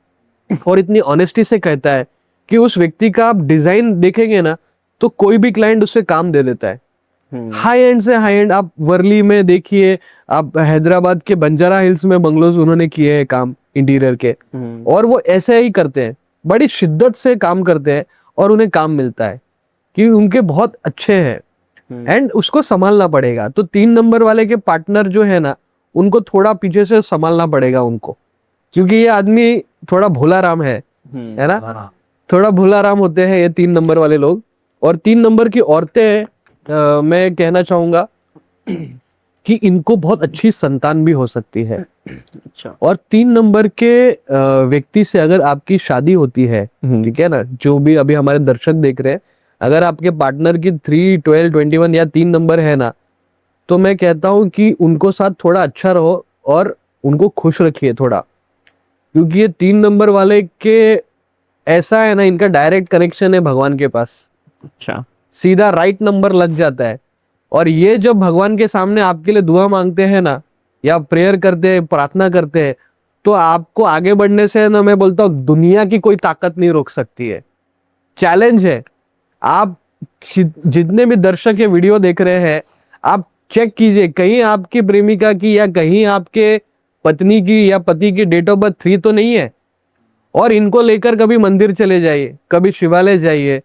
और इतनी ऑनेस्टी से कहता है कि उस व्यक्ति का आप डिजाइन देखेंगे ना, तो कोई भी क्लाइंट उससे काम दे देता है। हाई एंड से हाई एंड, आप वर्ली में देखिए, आप हैदराबाद के बंजारा हिल्स में बंगलोज उन्होंने किए हैं काम इंटीरियर के, और वो ऐसे ही करते हैं, बड़ी शिद्दत से काम करते हैं और उन्हें काम मिलता है कि उनके बहुत अच्छे हैं। एंड उसको संभालना पड़ेगा। तो 3 नंबर वाले के पार्टनर जो है ना, उनको थोड़ा पीछे से संभालना पड़ेगा उनको, क्योंकि ये आदमी थोड़ा भोला राम है ना, थोड़ा भोला राम होते हैं ये 3 नंबर वाले लोग। और 3 नंबर की औरतें, मैं कहना चाहूंगा कि इनको बहुत अच्छी संतान भी हो सकती है। अच्छा। और 3 नंबर के व्यक्ति से अगर आपकी शादी होती है, ठीक है ना, जो भी अभी हमारे दर्शक देख रहे हैं, अगर आपके पार्टनर की 3, 12, 21 या 3 नंबर है ना, तो मैं कहता हूं कि उनको साथ थोड़ा अच्छा रहो और उनको खुश रखिए थोड़ा, क्योंकि ये 3 नंबर वाले के ऐसा है ना, इनका डायरेक्ट कनेक्शन है भगवान के पास। अच्छा। सीधा राइट नंबर लग जाता है। और ये जब भगवान के सामने आपके लिए दुआ मांगते हैं ना, या प्रेयर करते हैं, प्रार्थना करते हैं, तो आपको आगे बढ़ने से ना, मैं बोलता हूँ दुनिया की कोई ताकत नहीं रोक सकती है। चैलेंज है। आप जितने भी दर्शक ये वीडियो देख रहे हैं, आप चेक कीजिए कहीं आपकी प्रेमिका की या कहीं आपके पत्नी की या पति की डेट ऑफ बर्थ 3 तो नहीं है। और इनको लेकर कभी मंदिर चले जाइए, कभी शिवालय जाइए,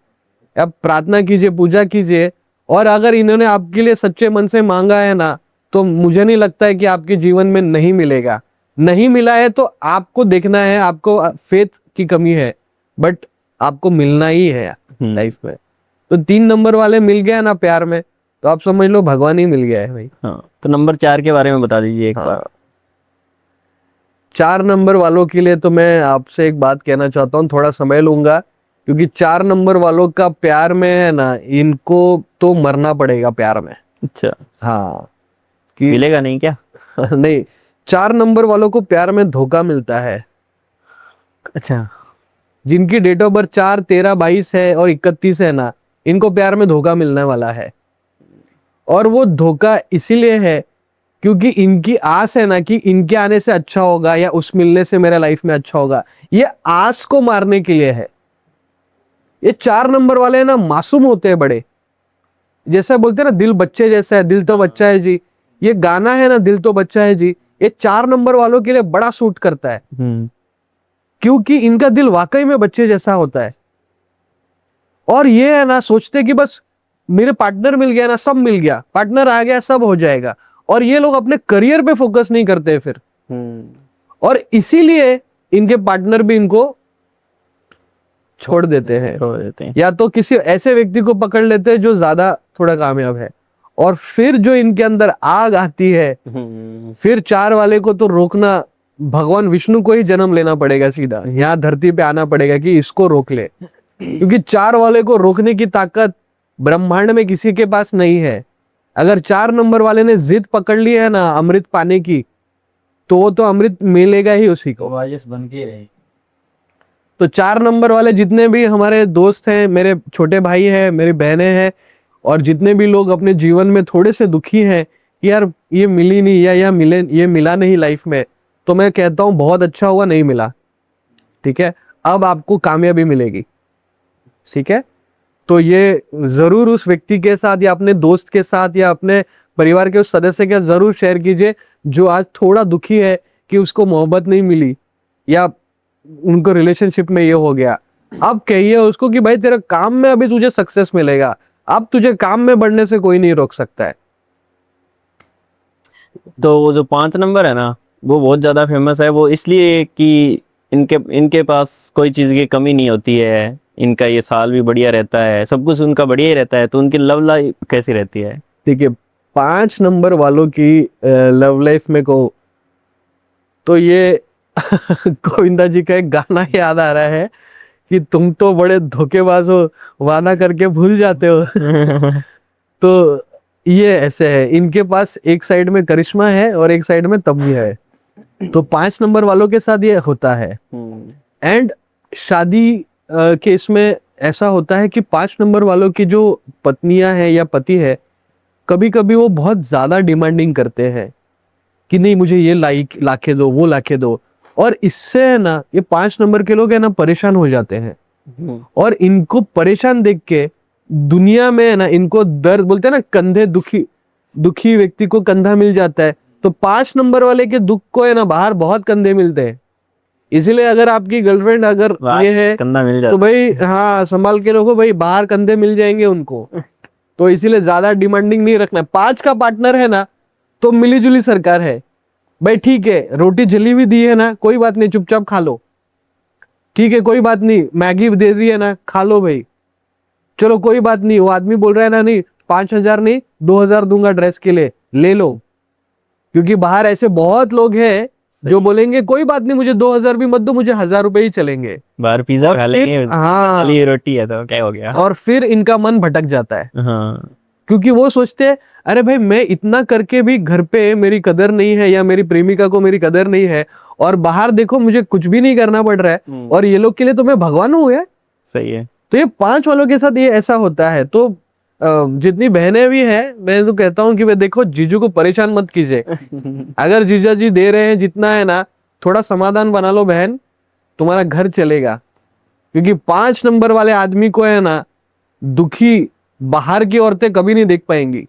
आप प्रार्थना कीजिए, पूजा कीजिए। और अगर इन्होंने आपके लिए सच्चे मन से मांगा है ना, तो मुझे नहीं लगता है कि आपके जीवन में नहीं मिलेगा। नहीं मिला है तो आपको देखना है, आपको फेथ की कमी है, बट आपको मिलना ही है लाइफ में। तो 3 नंबर वाले मिल गया ना प्यार में, तो आप समझ लो भगवान ही मिल गया है भाई। हाँ, तो नंबर 4 के बारे में बता दीजिए एक बार। 4 नंबर वालों के लिए तो मैं आपसे एक बात कहना चाहता हूँ, थोड़ा समय लूंगा, क्योंकि 4 नंबर वालों का प्यार में है ना, इनको तो मरना पड़ेगा प्यार में। अच्छा। हाँ, कि मिलेगा नहीं क्या? नहीं, 4 नंबर वालों को प्यार में धोखा मिलता है। अच्छा। जिनकी डेट ऑफ बर्थ 4, 13, 22 है और 31 है ना, इनको प्यार में धोखा मिलने वाला है। और वो धोखा इसीलिए है क्योंकि इनकी आस है ना कि इनके आने से अच्छा होगा या उस मिलने से मेरा लाइफ में अच्छा होगा। ये आस को मारने के लिए है। ये 4 नंबर वाले ना मासूम होते हैं बड़े, जैसा बोलते हैं ना, दिल बच्चे जैसा है, दिल तो बच्चा है जी। ये गाना है ना, दिल तो बच्चा है जी, ये 4 नंबर वालों के लिए बड़ा सूट करता है, क्योंकि इनका दिल वाकई में बच्चे जैसा होता है। और ये है ना, सोचते कि बस मेरे पार्टनर मिल गया ना, सब मिल गया, पार्टनर आ गया सब हो जाएगा। और ये लोग अपने करियर पे फोकस नहीं करते फिर, और इसीलिए इनके पार्टनर भी इनको छोड़ देते हैं, या तो किसी ऐसे व्यक्ति को पकड़ लेते हैं जो ज्यादा थोड़ा कामयाब है। और फिर जो इनके अंदर आग आती है, फिर 4 वाले को तो रोकना, भगवान विष्णु को ही जन्म लेना पड़ेगा, सीधा यहाँ धरती पे आना पड़ेगा कि इसको रोक ले, क्योंकि 4 वाले को रोकने की ताकत ब्रह्मांड में किसी के पास नहीं है। अगर 4 नंबर वाले ने जिद पकड़ ली है ना अमृत पाने की, तो वो तो अमृत मिलेगा ही उसी को, बन के रहे। तो 4 नंबर वाले जितने भी हमारे दोस्त हैं, मेरे छोटे भाई हैं, मेरी बहनें हैं, और जितने भी लोग अपने जीवन में थोड़े से दुखी हैं कि यार ये मिली नहीं, या ये मिला नहीं लाइफ में, तो मैं कहता हूं बहुत अच्छा हुआ नहीं मिला, ठीक है, अब आपको कामयाबी मिलेगी, ठीक है। तो ये जरूर उस व्यक्ति के साथ या अपने दोस्त के साथ या अपने परिवार के उस सदस्य के साथ जरूर शेयर कीजिए जो आज थोड़ा दुखी है कि उसको मोहब्बत नहीं मिली या उनको रिलेशनशिप में ये हो गया। अब कहिए उसको कि भाई तेरा काम में अभी तुझे सक्सेस मिलेगा, अब तुझे काम में बढ़ने से कोई नहीं रोक सकता है। तो वो जो 5 नंबर है ना, वो बहुत ज्यादा फेमस है, वो इसलिए कि इनके पास कोई चीज की कमी नहीं होती है, इनका ये साल भी बढ़िया रहता है, सब कुछ उनका बढ़िया ही रहता है। तो उनकी लव लाइफ कैसी रहती है? देखिए 5 नंबर वालों की लव लाइफ में को तो ये गोविंदा जी का एक गाना याद आ रहा है कि तुम तो बड़े धोखेबाज हो, वादा करके भूल जाते हो। तो ये ऐसे है, इनके पास एक साइड में करिश्मा है और एक साइड में तबीयत है। तो 5 नंबर वालों के साथ ये होता है। एंड शादी के इसमें ऐसा होता है कि 5 नंबर वालों की जो पत्नियां हैं या पति है, कभी कभी वो बहुत ज्यादा डिमांडिंग करते हैं कि नहीं मुझे ये लाके दो, वो लाके दो, और इससे है ना ये 5 नंबर के लोग है ना परेशान हो जाते हैं। और इनको परेशान देख के दुनिया में है ना इनको दर्द बोलते हैं ना, कंधे दुखी व्यक्ति को कंधा मिल जाता है। तो 5 नंबर वाले के दुख को है ना बाहर बहुत कंधे मिलते हैं। इसीलिए अगर आपकी गर्लफ्रेंड अगर ये है कंधा मिल जाता तो भाई हाँ संभाल के रखो भाई, बाहर कंधे मिल जाएंगे उनको। तो इसीलिए ज्यादा डिमांडिंग नहीं रखना। 5 का पार्टनर है ना तो मिलीजुली सरकार है भाई, ठीक है रोटी जली हुई दी है ना, कोई बात नहीं चुपचाप खा लो, ठीक है कोई बात नहीं, मैगी दे दी है ना खा लो भाई, चलो कोई बात नहीं। वो आदमी बोल रहा है ना नहीं 5,000 नहीं 2,000 दूंगा ड्रेस के लिए, ले लो। क्योंकि बाहर ऐसे बहुत लोग हैं जो बोलेंगे कोई बात नहीं मुझे 2,000 भी मत दो, मुझे 1,000 रुपए ही चलेंगे, बाहर पिज्जा खा लेंगे, हाँ खाली रोटी है तो क्या हो गया। और फिर इनका मन भटक जाता है। हाँ, क्योंकि वो सोचते हैं अरे भाई मैं इतना करके भी घर पे मेरी कदर नहीं है या मेरी प्रेमिका को मेरी कदर नहीं है, और बाहर देखो मुझे कुछ भी नहीं करना पड़ रहा है, और ये लोग के लिए तो मैं भगवान हूँ यार। सही है। तो ये 5 वालों के साथ ये ऐसा होता है। तो जितनी बहनें भी हैं मैं तो कहता हूँ कि भाई देखो जीजू को परेशान मत कीजिए। अगर जीजा जी दे रहे हैं जितना है ना, थोड़ा समाधान बना लो बहन, तुम्हारा घर चलेगा। क्योंकि 5 नंबर वाले आदमी को है ना दुखी बाहर की औरतें कभी नहीं देख पाएंगी,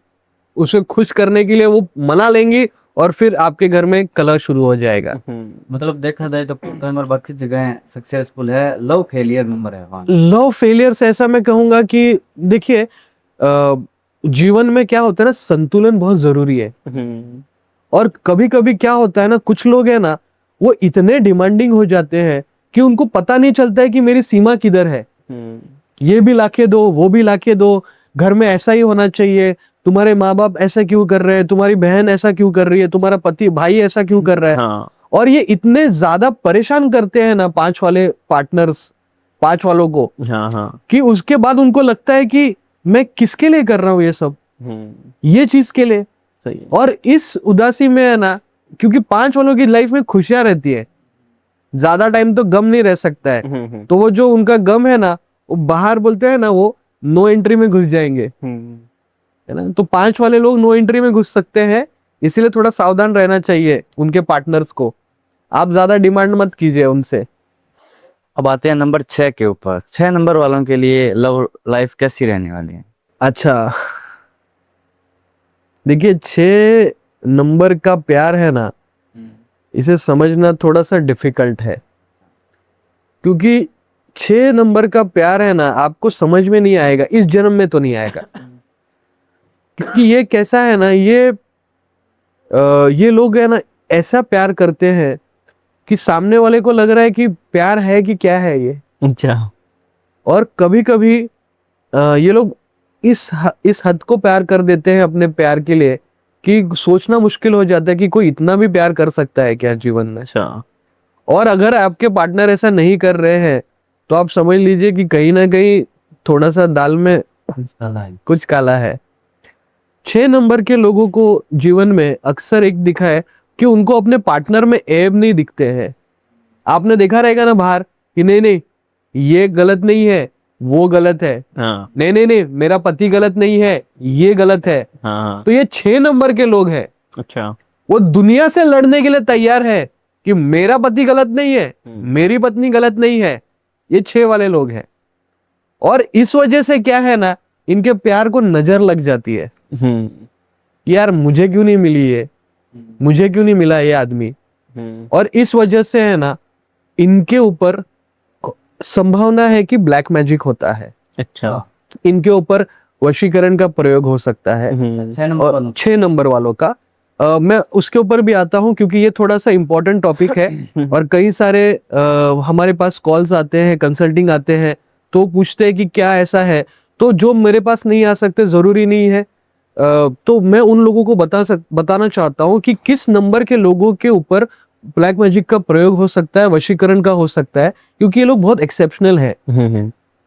उसे खुश करने के लिए वो मना लेंगी और फिर आपके घर में कलह शुरू हो जाएगा। मतलब देखा जाए तो नंबर बाकी जगह सक्सेसफुल है, लव फेलियर नंबर है वहाँ। लव फेलियर से ऐसा मैं कहूंगा कि देखिए जीवन में क्या होता है ना, संतुलन बहुत जरूरी है। और कभी कभी क्या होता है ना, कुछ लोग है ना वो इतने डिमांडिंग हो जाते हैं कि उनको पता नहीं चलता है कि मेरी सीमा किधर है। ये भी लाके दो, वो भी लाके दो, घर में ऐसा ही होना चाहिए, तुम्हारे माँ बाप ऐसा क्यों कर रहे हैं, तुम्हारी बहन ऐसा क्यों कर रही है, तुम्हारा पति भाई ऐसा क्यों कर रहा है। हाँ। और ये इतने ज्यादा परेशान करते हैं ना 5 वाले पार्टनर्स 5 वालों को, हाँ हाँ। कि उसके बाद उनको लगता है कि मैं किसके लिए कर रहा हूँ ये सब, ये चीज के लिए। सही है। और इस उदासी में है ना, क्योंकि 5 वालों की लाइफ में खुशियां रहती है, ज्यादा टाइम तो गम नहीं रह सकता है। तो वो जो उनका गम है ना, वो बाहर बोलते हैं ना वो नो एंट्री में घुस जाएंगे, है ना। तो 5 वाले लोग नो एंट्री में घुस सकते हैं, इसीलिए थोड़ा सावधान रहना चाहिए उनके पार्टनर्स को। आप ज्यादा डिमांड मत कीजिए उनसे। अब आते हैं नंबर 6 के ऊपर। 6 नंबर वालों के लिए लव लाइफ कैसी रहने वाली है? अच्छा देखिए 6 नंबर का प्यार है ना, इसे समझना थोड़ा सा डिफिकल्ट है, क्योंकि 6 नंबर का प्यार है ना, आपको समझ में नहीं आएगा, इस जन्म में तो नहीं आएगा। क्योंकि ये कैसा है ना, ये लोग है ना ऐसा प्यार करते हैं कि सामने वाले को लग रहा है कि प्यार है कि क्या है ये। अच्छा। और कभी कभी ये लोग इस हद को प्यार कर देते हैं अपने प्यार के लिए कि सोचना मुश्किल हो जाता है कि कोई इतना भी प्यार कर सकता है क्या जीवन में। अच्छा। और अगर आपके पार्टनर ऐसा नहीं कर रहे हैं तो आप समझ लीजिए कि कहीं ना कहीं थोड़ा सा दाल में कुछ काला है। 6 नंबर के लोगों को जीवन में अक्सर एक दिखा है कि उनको अपने पार्टनर में ऐब नहीं दिखते हैं। आपने देखा रहेगा ना बाहर कि नहीं नहीं ये गलत नहीं है, वो गलत है, हाँ नहीं नहीं नहीं मेरा पति गलत नहीं है, ये गलत है। हाँ। तो ये 6 नंबर के लोग हैं, अच्छा। वो दुनिया से लड़ने के लिए तैयार है कि मेरा पति गलत नहीं है, मेरी पत्नी गलत नहीं है। ये 6 वाले लोग हैं। और इस वजह से क्या है ना, इनके प्यार को नजर लग जाती है कि यार मुझे क्यों नहीं मिली ये, मुझे क्यों नहीं मिला ये आदमी। और इस वजह से है ना, इनके ऊपर संभावना है कि ब्लैक मैजिक होता है। अच्छा। इनके ऊपर वशीकरण का प्रयोग हो सकता है। 6 नंबर वालों का मैं उसके ऊपर भी आता हूं, क्योंकि ये थोड़ा सा इंपॉर्टेंट टॉपिक है। और कई सारे हमारे पास कॉल्स आते हैं, कंसल्टिंग आते हैं, तो पूछते हैं कि क्या ऐसा है। तो जो मेरे पास नहीं आ सकते, जरूरी नहीं है, तो मैं उन लोगों को बताना चाहता हूं कि किस नंबर के लोगों के ऊपर ब्लैक मैजिक का प्रयोग हो सकता है, वशीकरण का हो सकता है, क्योंकि ये लोग बहुत एक्सेप्शनल है।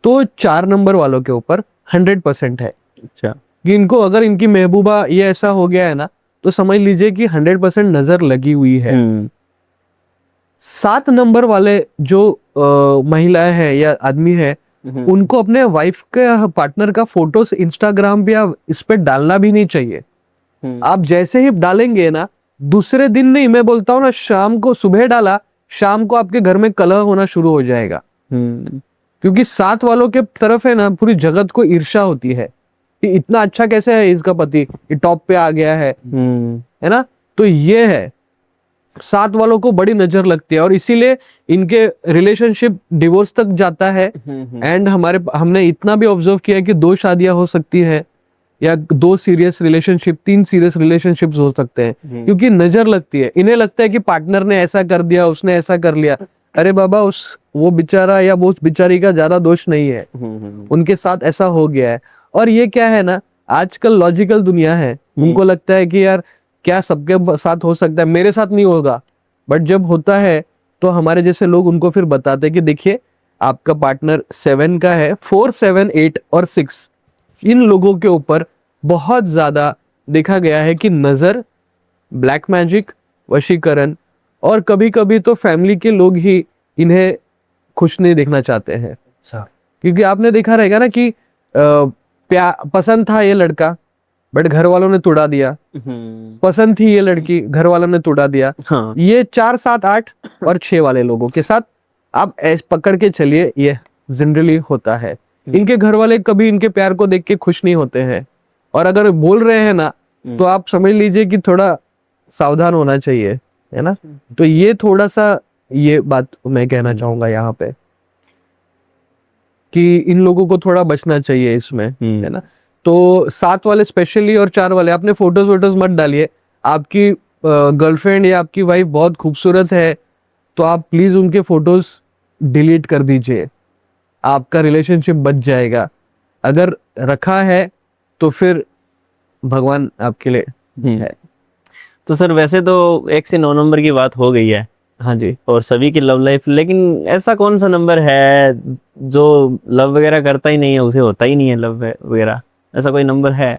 तो 4 नंबर वालों के ऊपर 100% है। अच्छा। कि इनको अगर इनकी महबूबा ये ऐसा हो गया है ना, तो समझ लीजिए कि 100% नजर लगी हुई है। 7 नंबर वाले जो महिलाएं हैं या आदमी है, उनको अपने वाइफ के पार्टनर का फोटोस इंस्टाग्राम पे या इस पे डालना भी नहीं चाहिए। आप जैसे ही डालेंगे ना, दूसरे दिन नहीं, मैं बोलता हूँ ना, शाम को, सुबह डाला, शाम को आपके घर में कलह होना शुरू हो जाएगा। क्योंकि 7 वालों के तरफ है ना, पूरी जगत को ईर्ष्या होती है कि इतना अच्छा कैसे है इसका पति, ये टॉप पे आ गया है ना। तो ये है, 7 वालों को बड़ी नजर लगती है, और इसीलिए इनके रिलेशनशिप डिवोर्स तक जाता है। एंड हमने इतना भी ऑब्जर्व किया कि 2 शादियां हो सकती है, या 2 सीरियस रिलेशनशिप, 3 सीरियस रिलेशनशिप्स हो सकते हैं, क्योंकि नजर लगती है। इन्हें लगता है कि पार्टनर ने ऐसा कर दिया, उसने ऐसा कर लिया। अरे बाबा, वो बेचारा या वो बिचारी का ज्यादा दोष नहीं है, उनके साथ ऐसा हो गया है। और ये क्या है ना, आजकल लॉजिकल दुनिया है, उनको लगता है कि यार क्या सबके साथ हो सकता है, मेरे साथ नहीं होगा। बट जब होता है तो हमारे जैसे लोग उनको फिर बताते हैं कि देखिए आपका पार्टनर 7 का है, 4, 7, 8 और 6, इन लोगों के ऊपर बहुत ज्यादा देखा गया है कि नजर, ब्लैक मैजिक, वशीकरण, और कभी कभी तो फैमिली के लोग ही इन्हें खुश नहीं देखना चाहते हैं। क्योंकि आपने देखा रहेगा ना कि पसंद था ये लड़का, बट घर वालों ने तोड़ा दिया। पसंद थी ये लड़की, घर वालों ने तोड़ा दिया। हाँ। ये 4, 7, 8 और 6 वाले लोगों के साथ आप ऐसे पकड़ के चलिए, ये जनरली होता है। इनके घर वाले कभी इनके प्यार को देख के खुश नहीं होते हैं, और अगर बोल रहे हैं ना, तो आप समझ लीजिए कि थोड़ा सावधान होना चाहिए, है ना। तो ये थोड़ा सा, ये बात मैं कहना चाहूंगा यहाँ पे कि इन लोगों को थोड़ा बचना चाहिए इसमें, है ना। तो 7 वाले स्पेशली और 4 वाले, आपने फोटोज वोटोज मत डालिए। आपकी गर्लफ्रेंड या आपकी वाइफ बहुत खूबसूरत है, तो आप प्लीज उनके फोटोज डिलीट कर दीजिए, आपका रिलेशनशिप बच जाएगा। अगर रखा है तो फिर भगवान आपके लिए है। तो सर, वैसे तो 1 से 9 नंबर की बात हो गई है। हाँ जी। और सभी की लव लाइफ, लेकिन ऐसा कौन सा नंबर है जो लव वगैरह करता ही नहीं है, उसे होता ही नहीं है लव वगैरह, ऐसा कोई नंबर है?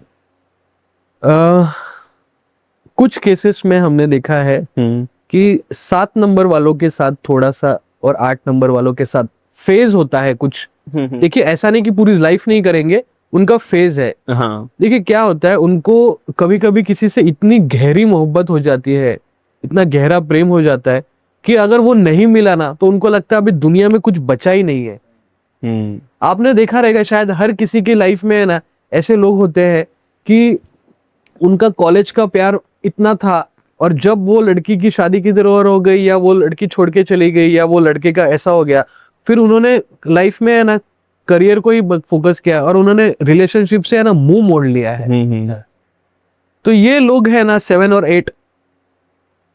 कुछ केसेस में हमने देखा है कि 7 नंबर वालों के साथ थोड़ा सा, और 8 नंबर वालों के साथ फेज होता है कुछ। देखिए, ऐसा नहीं कि पूरी लाइफ नहीं करेंगे, उनका फेज है। हाँ। देखिए क्या होता है, उनको कभी कभी किसी से इतनी गहरी मोहब्बत हो जाती है, इतना गहरा प्रेम हो जाता है कि अगर वो नहीं मिला ना, तो उनको लगता है अभी दुनिया में कुछ बचा ही नहीं है। आपने देखा रहेगा, शायद हर किसी की लाइफ में है ना, ऐसे लोग होते हैं कि उनका कॉलेज का प्यार इतना था, और जब वो लड़की की शादी की तरह हो गई, या वो लड़की छोड़ के चली गई, या वो लड़के का ऐसा हो गया, फिर उन्होंने लाइफ में है ना करियर को ही फोकस किया और उन्होंने रिलेशनशिप से है ना मुंह मोड़ लिया है। तो ये लोग है ना 7 और 8,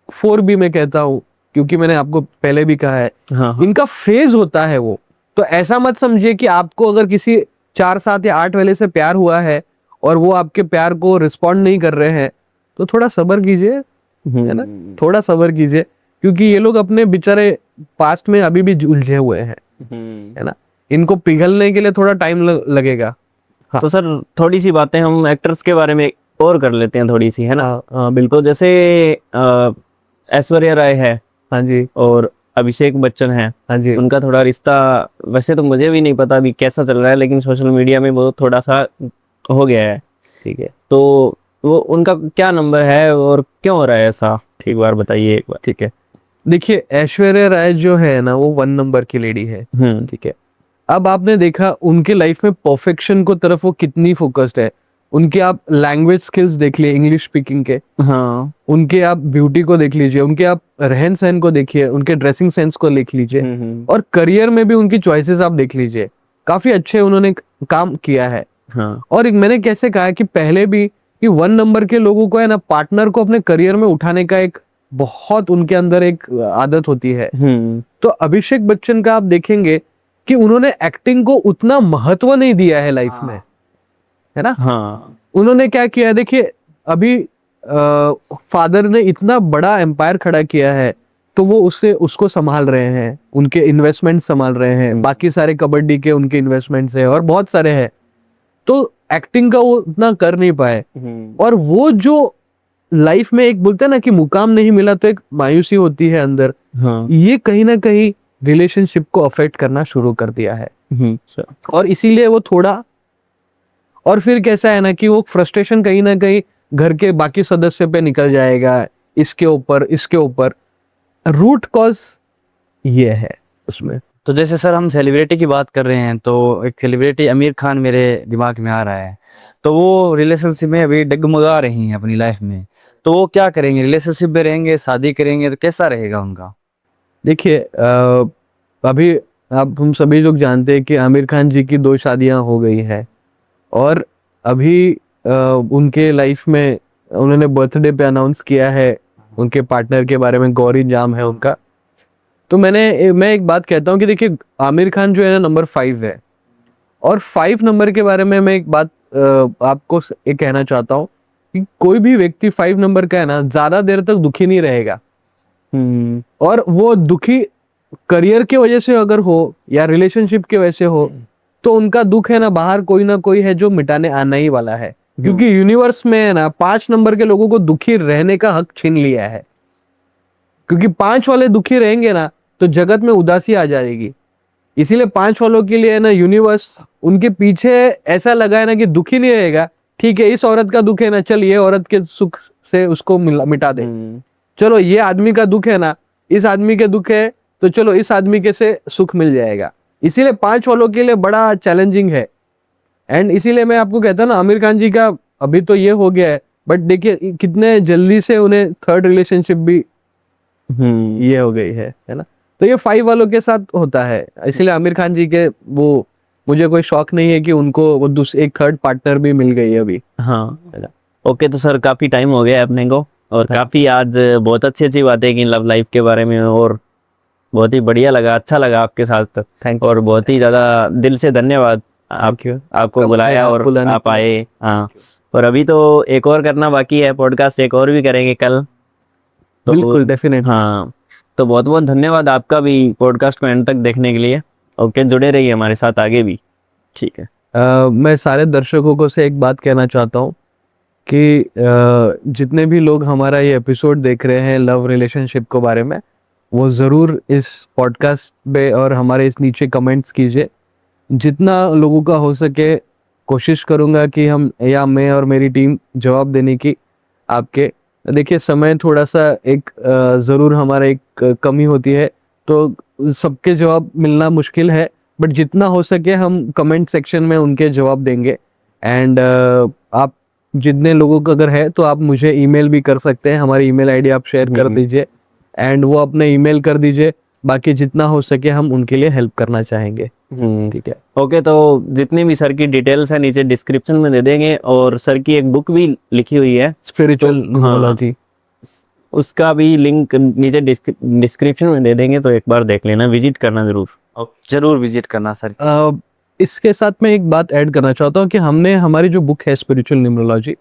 4 भी मैं कहता हूँ, क्योंकि मैंने आपको पहले भी कहा है, हाँ, इनका फेज होता है वो। तो ऐसा मत समझिए कि आपको अगर किसी 4, 7 या 8 वाले से प्यार हुआ है और वो आपके प्यार को रिस्पॉन्ड नहीं कर रहे हैं, तो थोड़ा सब्र कीजिए, है ना, थोड़ा सब्र कीजिए, क्योंकि ये लोग अपने बेचारे पास्ट में अभी भी उलझे हुए हैं, है ना, इनको पिघलने के लिए थोड़ा टाइम लगेगा। हाँ। तो सर थोड़ी सी बातें हम एक्टर्स के बारे में और कर लेते हैं थोड़ी सी, है ना। हाँ बिल्कुल। तो जैसे ऐश्वर्या राय है हाँ जी। और अभिषेक बच्चन है, हाँ जी। उनका थोड़ा रिश्ता, वैसे तो मुझे भी नहीं पता अभी कैसा चल रहा है, लेकिन सोशल मीडिया में वो थोड़ा सा हो गया है। ठीक है। तो वो उनका क्या नंबर है और क्यों हो रहा है ऐसा, एक बार बताइए एक बार। ठीक है, देखिए ऐश्वर्या राय जो है ना वो 1 नंबर की लेडी है। ठीक है, अब आपने देखा उनके लाइफ में परफेक्शन को तरफ वो कितनी फोकस्ड है। उनके आप लैंग्वेज स्किल्स देख लिए, इंग्लिश स्पीकिंग के, हाँ, उनके आप ब्यूटी को देख लीजिए, उनके आप रहन सहन को देखिए, उनके ड्रेसिंग सेंस को देख लीजिए, और करियर में भी उनकी चॉइसेस आप देख लीजिए, काफी अच्छे उन्होंने काम किया है। हाँ, और मैंने कैसे कहा कि पहले भी कि 1 नंबर के लोगों को है ना पार्टनर को अपने करियर में उठाने का एक बहुत उनके अंदर एक आदत होती है। तो अभिषेक बच्चन का आप देखेंगे कि उन्होंने एक्टिंग को उतना महत्व नहीं दिया है लाइफ में, है ना। हाँ, उन्होंने क्या किया है, देखिए अभी फादर ने इतना बड़ा एम्पायर खड़ा किया है, तो वो उसको संभाल रहे हैं, उनके इन्वेस्टमेंट संभाल रहे हैं, बाकी सारे कबड्डी के उनके इन्वेस्टमेंट्स है और बहुत सारे हैं। तो एक्टिंग का वो उतना कर नहीं पाए, और वो जो लाइफ में एक बोलते हैं ना कि मुकाम नहीं मिला तो एक मायूसी होती है अंदर, हाँ, ये कहीं ना कहीं रिलेशनशिप को अफेक्ट करना शुरू कर दिया है। और इसीलिए वो थोड़ा, और फिर कैसा है ना कि वो फ्रस्ट्रेशन कहीं ना कहीं घर के बाकी सदस्य पे निकल जाएगा, इसके ऊपर रूट कॉज ये है उसमें। तो जैसे सर हम सेलिब्रिटी की बात कर रहे हैं, तो एक सेलिब्रिटी आमिर खान मेरे दिमाग में आ रहा है। तो वो रिलेशनशिप में अभी डगमगा रही हैं अपनी लाइफ में, तो वो क्या करेंगे, रिलेशनशिप में रहेंगे, शादी करेंगे, तो कैसा रहेगा उनका? देखिए अभी आप हम सभी लोग जानते हैं कि आमिर खान जी की 2 शादियां हो गई है, और अभी उनके लाइफ में उन्होंने बर्थडे पे अनाउंस किया है उनके पार्टनर के बारे में, गौरी जाम है उनका। तो मैं एक बात कहता हूँ कि देखिए आमिर खान जो है ना नंबर 5 है, और 5 नंबर के बारे में मैं एक बात आपको ये कहना चाहता हूँ कि कोई भी व्यक्ति 5 नंबर का है ना ज्यादा देर तक दुखी नहीं रहेगा। और वो दुखी करियर के वजह से अगर हो या रिलेशनशिप के वजह से हो, तो उनका दुख है ना बाहर कोई ना कोई है जो मिटाने आना ही वाला है, क्योंकि यूनिवर्स में है ना 5 नंबर के लोगों को दुखी रहने का हक छीन लिया है। क्योंकि 5 वाले दुखी रहेंगे ना तो जगत में उदासी आ जाएगी, इसीलिए 5 वालों के लिए ना यूनिवर्स उनके पीछे ऐसा लगा है ना कि दुखी नहीं रहेगा। ठीक है, इस औरत का दुख है ना, चल ये औरत के सुख से उसको मिटा दे। चलो ये आदमी का दुख है ना, इस आदमी के दुख है, तो चलो इस आदमी के से सुख मिल जाएगा। इसीलिए 5 वालों के लिए बड़ा चैलेंजिंग है। एंड इसीलिए मैं आपको कहता हूँ ना आमिर खान जी का अभी तो ये हो गया है, बट देखिए कितने जल्दी से उन्हें 3rd रिलेशनशिप भी ये हो गई है ना। तो ये 5 वालों के साथ होता है, इसलिए आमिर खान जी के वो मुझे कोई शौक नहीं है कि उनको वो एक 3rd पार्टनर भी मिल गई है अभी। हाँ। ओके, तो सर काफी टाइम हो गया अपने को, और काफी आज बहुत अच्छी अच्छी बातें की लव लाइफ के बारे में, और बहुत ही बढ़िया लगा, अच्छा लगा आपके साथ। थैंक और बहुत ही ज्यादा दिल से धन्यवाद आपको बुलाया और आप आए। हाँ, और अभी तो एक और करना बाकी है पॉडकास्ट, एक और भी करेंगे कल। तो बिल्कुल डेफिनेट। हाँ, तो बहुत बहुत धन्यवाद आपका भी पॉडकास्ट को एंड तक देखने के लिए। ओके, जुड़े रहिए हमारे साथ आगे भी। ठीक है। मैं सारे दर्शकों को से एक बात कहना चाहता हूँ कि जितने भी लोग हमारा ये एपिसोड देख रहे हैं लव रिलेशनशिप के बारे में, वो ज़रूर इस पॉडकास्ट पे और हमारे इस नीचे कमेंट्स कीजिए। जितना लोगों का हो सके कोशिश करूँगा कि हम या मैं और मेरी टीम जवाब देने की आपके। देखिए समय थोड़ा सा एक ज़रूर हमारा एक कमी होती है, तो सबके जवाब मिलना मुश्किल है, बट जितना हो सके हम कमेंट सेक्शन में उनके जवाब देंगे। एंड आप जितने लोगों का अगर है तो आप मुझे ईमेल भी कर सकते हैं, हमारी ईमेल आईडी आप शेयर कर दीजिए एंड वो अपने ईमेल कर दीजिए। बाकी जितना हो सके हम उनके लिए हेल्प करना चाहेंगे। ठीक है, ओके। तो जितनी भी सर की डिटेल्स है नीचे डिस्क्रिप्शन में दे देंगे, और सर की एक बुक भी लिखी हुई है स्पिरिचुअल न्यूमरोलॉजी, उसका भी लिंक नीचे डिस्क्रिप्शन में दे देंगे, तो एक बार देख लेना, विजिट करना जरूर। जरूर विजिट करना सर। इसके साथ मैं एक बात ऐड करना चाहता हूँ कि हमने हमारी जो बुक है स्पिरिचुअल न्यूमरोलॉजी,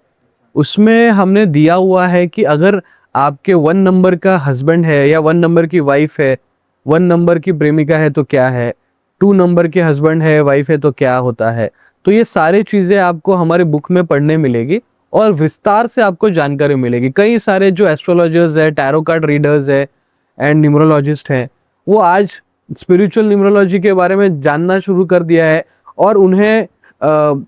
उसमें हमने दिया हुआ है कि अगर आपके 1 नंबर का हस्बैंड है या 1 नंबर की वाइफ है, 1 नंबर की प्रेमिका है तो क्या है, 2 नंबर के हस्बैंड है वाइफ है तो क्या होता है। तो ये सारी चीजें आपको हमारे बुक में पढ़ने मिलेगी और विस्तार से आपको जानकारी मिलेगी। कई सारे जो एस्ट्रोलॉजर्स है, टैरो कार्ड रीडर्स है एंड न्यूमरोलॉजिस्ट हैं, वो आज स्पिरिचुअल न्यूमरोलॉजी के बारे में जानना शुरू कर दिया है और उन्हें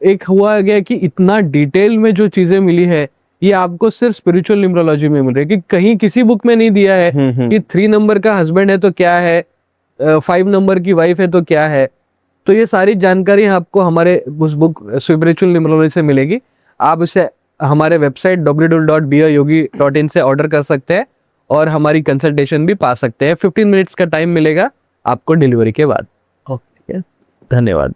एक हुआ गया कि इतना डिटेल में जो चीजें मिली है ये आपको सिर्फ स्पिरिचुअल न्यूमरोलॉजी में मिल रही है, कि कहीं किसी बुक में नहीं दिया है कि 3 नंबर का हस्बैंड है तो क्या है, 5 नंबर की वाइफ है तो क्या है। तो ये सारी जानकारी आपको हमारे उस बुक स्पिरिचुअल न्यूमरोलॉजी से मिलेगी। आप इसे हमारे वेबसाइट www.beayogi.in से ऑर्डर कर सकते हैं और हमारी कंसल्टेशन भी पा सकते हैं। 15 मिनट्स का टाइम मिलेगा आपको डिलीवरी के बाद। ओके, धन्यवाद।